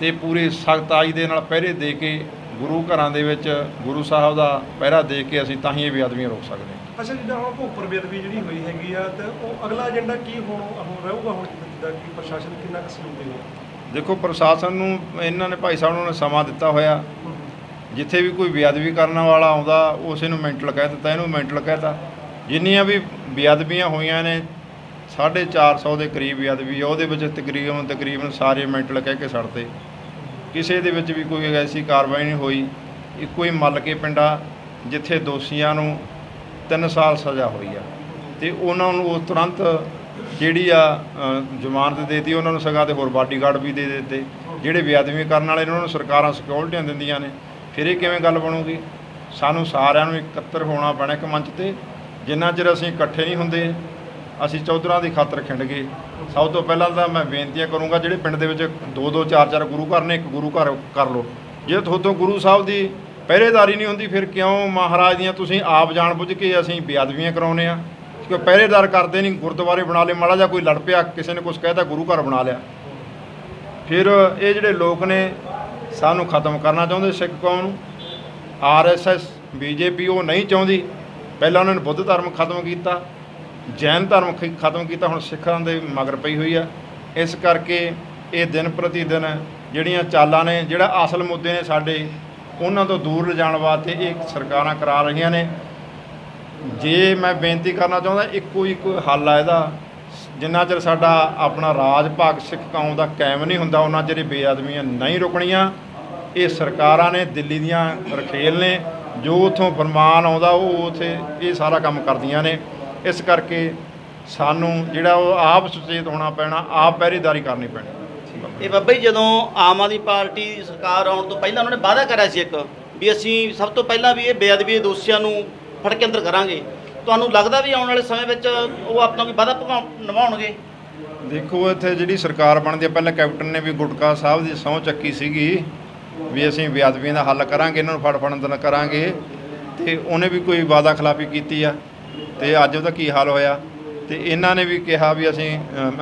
ਤੇ ਪੂਰੀ ਸਖਤਾਈ ਦੇ ਨਾਲ ਪਹਿਰੇ ਦੇ ਕੇ ਗੁਰੂ ਘਰਾਂ ਦੇ ਵਿੱਚ ਗੁਰੂ ਸਾਹਿਬ ਦਾ ਪਹਿਰਾ ਦੇ ਕੇ ਅਸੀਂ ਤਾਂ ਹੀ ਇਹ ਬੇਅਦਬੀਆਂ ਰੋਕ ਸਕਦੇ ਹਾਂ। ਅੱਛਾ, ਜਿੱਦਾਂ ਹੁਣ ਭੋਗਪੁਰ ਬੇਅਦਬੀ ਜਿਹੜੀ ਹੋਈ ਹੈਗੀ ਆ, ਤੇ ਉਹ ਅਗਲਾ ਏਜੰਡਾ ਕੀ ਹੁਣ ਰਹੂਗਾ? ਹੁਣ ਜਿੱਦਾਂ ਕਿ ਪ੍ਰਸ਼ਾਸਨ ਕਿੰਨਾ ਕੁ ਸਲੂਕ ਦੇਗਾ? ਦੇਖੋ, ਪ੍ਰਸ਼ਾਸਨ ਨੂੰ ਇਹਨਾਂ ਨੇ ਭਾਈ ਸਾਹਿਬ ਨੂੰ ਸਮਾਂ ਦਿੱਤਾ ਹੋਇਆ। ਜਿੱਥੇ ਵੀ ਕੋਈ ਬੇਅਦਬੀ ਕਰਨ ਵਾਲਾ ਆਉਂਦਾ ਉਸੇ ਨੂੰ ਮੈਂਟਲ ਕਹਿ ਦਿੱਤਾ, ਇਹਨੂੰ ਮੈਂਟਲ ਕਹਿਤਾ। ਜਿੰਨੀਆਂ ਵੀ ਬੇਅਦਬੀਆਂ ਹੋਈਆਂ ਨੇ 450 ਦੇ ਕਰੀਬ ਬੇਅਦਬੀ, ਉਹਦੇ ਵਿੱਚ ਤਕਰੀਬਨ ਸਾਰੇ ਮੈਂਟਲ ਕਹਿ ਕੇ ਛੱਡਤੇ। ਕਿਸੇ ਦੇ ਵਿੱਚ ਵੀ ਕੋਈ ਐਸੀ ਕਾਰਵਾਈ ਨਹੀਂ ਹੋਈ। ਇੱਕੋ ਹੀ ਮੱਲ ਕੇ ਪਿੰਡਾ ਜਿੱਥੇ ਦੋਸ਼ੀਆਂ ਨੂੰ 3 ਸਾਲ ਸਜ਼ਾ ਹੋਈ ਆ, ਤੇ ਉਹਨਾਂ ਨੂੰ ਉਹ ਤੁਰੰਤ ਜਿਹੜੀ ਆ ਜ਼ਮਾਨਤ ਦੇ ਦਿੱਤੀ। ਉਹਨਾਂ ਨੂੰ ਸਗਾਂ ਤੇ ਹੋਰ ਬਾਡੀਗਾਰਡ ਵੀ ਦੇ ਦਿੱਤੇ। ਜਿਹੜੇ ਬੇਅਦਬੀ ਕਰਨ ਵਾਲੇ ਨੇ ਉਹਨਾਂ ਨੂੰ ਸਰਕਾਰਾਂ ਸਿਕਿਉਰਟੀਆਂ ਦਿੰਦੀਆਂ ਨੇ। ਫਿਰ ਇਹ ਕਿਵੇਂ ਗੱਲ ਬਣੂਗੀ? ਸਾਨੂੰ ਸਾਰਿਆਂ ਨੂੰ ਇਕੱਤਰ ਹੋਣਾ ਪੈਣਾ ਇੱਕ ਮੰਚ 'ਤੇ। ਜਿੰਨਾ ਚਿਰ ਅਸੀਂ ਇਕੱਠੇ ਨਹੀਂ ਹੁੰਦੇ, ਅਸੀਂ ਚੌਧਰਾਂ ਦੀ ਖਾਤਰ ਖਿੰਡ ਗਏ। ਸਭ ਤੋਂ ਪਹਿਲਾਂ ਤਾਂ ਮੈਂ ਬੇਨਤੀਆਂ ਕਰੂੰਗਾ, ਜਿਹੜੇ ਪਿੰਡ ਦੇ ਵਿੱਚ 2-2 4-4 ਗੁਰੂ ਘਰ ਨੇ, ਇੱਕ ਗੁਰੂ ਘਰ ਕਰ ਲਓ। ਜੇ ਤੁਹਾਤੋਂ ਗੁਰੂ ਸਾਹਿਬ ਦੀ ਪਹਿਰੇਦਾਰੀ ਨਹੀਂ ਹੁੰਦੀ, ਫਿਰ ਕਿਉਂ ਮਹਾਰਾਜ ਦੀਆਂ ਤੁਸੀਂ ਆਪ ਜਾਣ ਬੁੱਝ ਕੇ ਅਸੀਂ ਬੇਅਦਬੀਆਂ ਕਰਾਉਂਦੇ ਆ? ਕਿਉਂ ਪਹਿਰੇਦਾਰ ਕਰਦੇ ਨਹੀਂ? ਗੁਰਦੁਆਰੇ ਬਣਾ ਲਏ, ਮਾੜਾ ਜਿਹਾ ਕੋਈ ਲੜ ਪਿਆ, ਕਿਸੇ ਨੇ ਕੁਛ ਕਹਿਤਾ, ਗੁਰੂ ਘਰ ਬਣਾ ਲਿਆ। ਫਿਰ ਇਹ ਜਿਹੜੇ ਲੋਕ ਨੇ ਸਾਨੂੰ ਖਤਮ ਕਰਨਾ ਚਾਹੁੰਦੇ ਸਿੱਖ ਕੌਮ ਨੂੰ। RSS BJP ਉਹ ਨਹੀਂ ਚਾਹੁੰਦੀ। ਪਹਿਲਾਂ ਉਹਨਾਂ ਨੇ ਬੁੱਧ ਧਰਮ ਖਤਮ ਕੀਤਾ, ਜੈਨ ਧਰਮ ਖਤਮ ਕੀਤਾ, ਹੁਣ ਸਿੱਖਾਂ ਦੇ ਮਗਰ ਪਈ ਹੋਈ ਆ। ਇਸ ਕਰਕੇ ਇਹ ਦਿਨ ਪ੍ਰਤੀ ਦਿਨ ਜਿਹੜੀਆਂ ਚਾਲਾਂ ਨੇ, ਜਿਹੜਾ ਅਸਲ ਮੁੱਦੇ ਨੇ ਸਾਡੇ, ਉਹਨਾਂ ਤੋਂ ਦੂਰ ਲਿਜਾਣ ਵਾਸਤੇ ਇਹ ਸਰਕਾਰਾਂ ਕਰਾ ਰਹੀਆਂ ਨੇ। ਜੇ ਮੈਂ ਬੇਨਤੀ ਕਰਨਾ ਚਾਹੁੰਦਾ, ਇੱਕੋ ਹੱਲ ਆ ਇਹਦਾ। ਜਿੰਨਾ ਚਿਰ ਸਾਡਾ ਆਪਣਾ ਰਾਜ ਭਾਗ ਸਿੱਖ ਕੌਮ ਦਾ ਕਾਇਮ ਨਹੀਂ ਹੁੰਦਾ, ਉਹਨਾਂ ਚਿਰ ਬੇਅਦਬੀਆਂ ਨਹੀਂ ਰੁਕਣੀਆਂ। ਇਹ ਸਰਕਾਰਾਂ ਨੇ, ਦਿੱਲੀ ਦੀਆਂ ਰਖੇਲ ਨੇ, ਜੋ ਉੱਥੋਂ ਫਰਮਾਨ ਆਉਂਦਾ ਉਹ ਉੱਥੇ ਇਹ ਸਾਰਾ ਕੰਮ ਕਰਦੀਆਂ ਨੇ। ਇਸ ਕਰਕੇ ਸਾਨੂੰ ਜਿਹੜਾ ਉਹ ਆਪ ਸੁਚੇਤ ਹੋਣਾ ਪੈਣਾ, ਆਪ ਪਹਿਰੇਦਾਰੀ ਕਰਨੀ ਪੈਣੀ। ਇਹ ਬਾਬਾ ਜੀ, ਜਦੋਂ ਆਮ ਆਦਮੀ ਪਾਰਟੀ ਸਰਕਾਰ ਆਉਣ ਤੋਂ ਪਹਿਲਾਂ ਉਹਨਾਂ ਨੇ ਵਾਅਦਾ ਕਰਿਆ ਸੀ ਇੱਕ, ਵੀ ਅਸੀਂ ਸਭ ਤੋਂ ਪਹਿਲਾਂ ਵੀ ਇਹ ਬੇਅਦਬੀ ਦੇ ਦੋਸ਼ੀਆਂ ਨੂੰ ਫੜ ਕੇ ਅੰਦਰ ਕਰਾਂਗੇ। ਤੁਹਾਨੂੰ ਲੱਗਦਾ ਵੀ ਆਉਣ ਵਾਲੇ ਸਮੇਂ ਵਿੱਚ ਉਹ ਆਪਣਾ ਕੋਈ ਵਾਅਦਾ ਨਿਭਾਉਣਗੇ? ਦੇਖੋ, ਇੱਥੇ ਜਿਹੜੀ ਸਰਕਾਰ ਬਣਦੀ ਹੈ, ਪਹਿਲਾਂ ਕੈਪਟਨ ਨੇ ਵੀ ਗੁਟਕਾ ਸਾਹਿਬ ਦੀ ਸਹੁੰ ਚੱਕੀ ਸੀਗੀ ਵੀ ਅਸੀਂ ਬੇਅਦਬੀਆਂ ਦਾ ਹੱਲ ਕਰਾਂਗੇ, ਇਹਨਾਂ ਨੂੰ ਫੜਨ ਕਰਾਂਗੇ, ਤੇ ਉਹਨੇ ਵੀ ਕੋਈ ਵਾਅਦਾ ਖਿਲਾਫੀ ਕੀਤੀ ਆ, ਤੇ ਅੱਜ ਉਹਦਾ ਕੀ ਹਾਲ ਹੋਇਆ। ਤੇ ਇਹਨਾਂ ਨੇ ਵੀ ਕਿਹਾ ਵੀ ਅਸੀਂ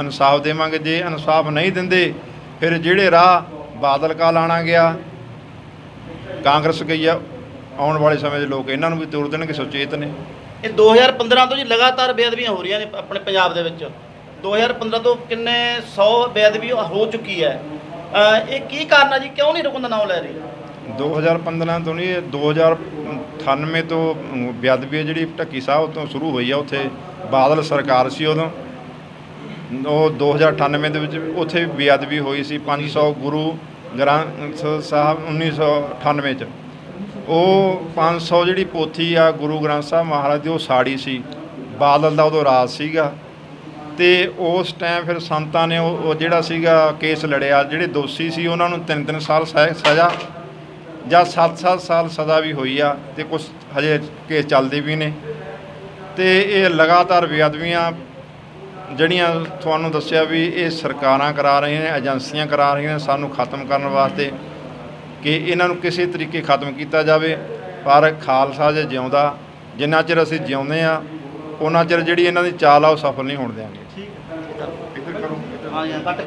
ਇਨਸਾਫ ਦੇਵਾਂਗੇ। ਜੇ ਇਨਸਾਫ ਨਹੀਂ ਦਿੰਦੇ, ਫਿਰ ਜਿਹੜੇ ਰਾਹ ਬਾਦਲ ਕਾ ਲਾਣਾ ਗਿਆ, ਕਾਂਗਰਸ ਗਈ ਆ, ਆਉਣ ਵਾਲੇ ਸਮੇਂ 'ਚ ਲੋਕ ਇਹਨਾਂ ਨੂੰ ਵੀ ਤੋੜ ਦੇਣਗੇ, ਸੁਚੇਤ ਨੇ। ਇਹ 2015 ਤੋਂ ਜੀ ਲਗਾਤਾਰ ਬੇਅਦਬੀਆਂ ਹੋ ਰਹੀਆਂ ਨੇ ਆਪਣੇ ਪੰਜਾਬ ਦੇ ਵਿੱਚ। 2015 ਤੋਂ ਕਿੰਨੇ 100 ਬੇਅਦਬੀ ਹੋ ਚੁੱਕੀ ਹੈ। ਇਹ ਕੀ ਕਾਰਨ ਹੈ ਜੀ? ਕਿਉਂ ਨਹੀਂ ਰੁਕਣ ਦਾ ਨਾਮ ਲੈ ਰਹੀ? 2015 ਤੋਂ ਨਹੀਂ, 2098 ਤੋਂ ਬੇਅਦਬੀ ਜਿਹੜੀ ਢੱਕੀ ਸਾਹਿਬ ਤੋਂ ਸ਼ੁਰੂ ਹੋਈ ਆ। ਉੱਥੇ ਬਾਦਲ ਸਰਕਾਰ ਸੀ ਉਦੋਂ। ਉਹ 2098 ਦੇ ਵਿੱਚ ਉੱਥੇ ਬੇਅਦਬੀ ਹੋਈ ਸੀ। 500 ਗੁਰੂ ਗ੍ਰੰਥ ਸਾਹਿਬ 1998 'ਚ ਉਹ 500 ਜਿਹੜੀ ਪੋਥੀ ਆ ਗੁਰੂ ਗ੍ਰੰਥ ਸਾਹਿਬ ਮਹਾਰਾਜ ਦੀ, ਉਹ ਸਾੜੀ ਸੀ। ਬਾਦਲ ਦਾ ਉਦੋਂ ਰਾਜ ਸੀਗਾ, ਤੇ ਉਸ ਟਾਈਮ ਫਿਰ ਸੰਤਾਂ ਨੇ ਉਹ ਜਿਹੜਾ ਸੀਗਾ ਕੇਸ ਲੜਿਆ। ਜਿਹੜੇ ਦੋਸ਼ੀ ਸੀ ਉਹਨਾਂ ਨੂੰ 3-3 ਸਾਲ ਸਜ਼ਾ ਜਾਂ 7-7 ਸਾਲ ਸਜ਼ਾ ਵੀ ਹੋਈ ਆ, ਤੇ ਕੁਛ ਹਜੇ ਕੇਸ ਚੱਲਦੇ ਵੀ ਨੇ। ਤੇ ਇਹ ਲਗਾਤਾਰ ਬੇਅਦਬੀਆਂ ਜਿਹੜੀਆਂ ਤੁਹਾਨੂੰ ਦੱਸਿਆ ਵੀ ਇਹ ਸਰਕਾਰਾਂ ਕਰਾ ਰਹੀਆਂ ਨੇ, ਏਜੰਸੀਆਂ ਕਰਾ ਰਹੀਆਂ ਨੇ ਸਾਨੂੰ ਖਤਮ ਕਰਨ ਵਾਸਤੇ, ਕਿ ਇਹਨਾਂ ਨੂੰ ਕਿਸੇ ਤਰੀਕੇ ਖਤਮ ਕੀਤਾ ਜਾਵੇ। ਪਰ ਖਾਲਸਾ ਜੇ ਜਿਉਂਦਾ, ਜਿੰਨਾ ਚਿਰ ਅਸੀਂ ਜਿਉਂਦੇ ਆ ਉਹਨਾਂ ਚਿਰ ਜਿਹੜੀ ਇਹਨਾਂ ਦੀ ਚਾਲ ਆ ਉਹ ਸਫਲ ਨਹੀਂ ਹੋਣ ਦਿਆਂਗੇ। ਠੀਕ ਹੈ। ਹਾਂ, ਕੱਟ ਕੇ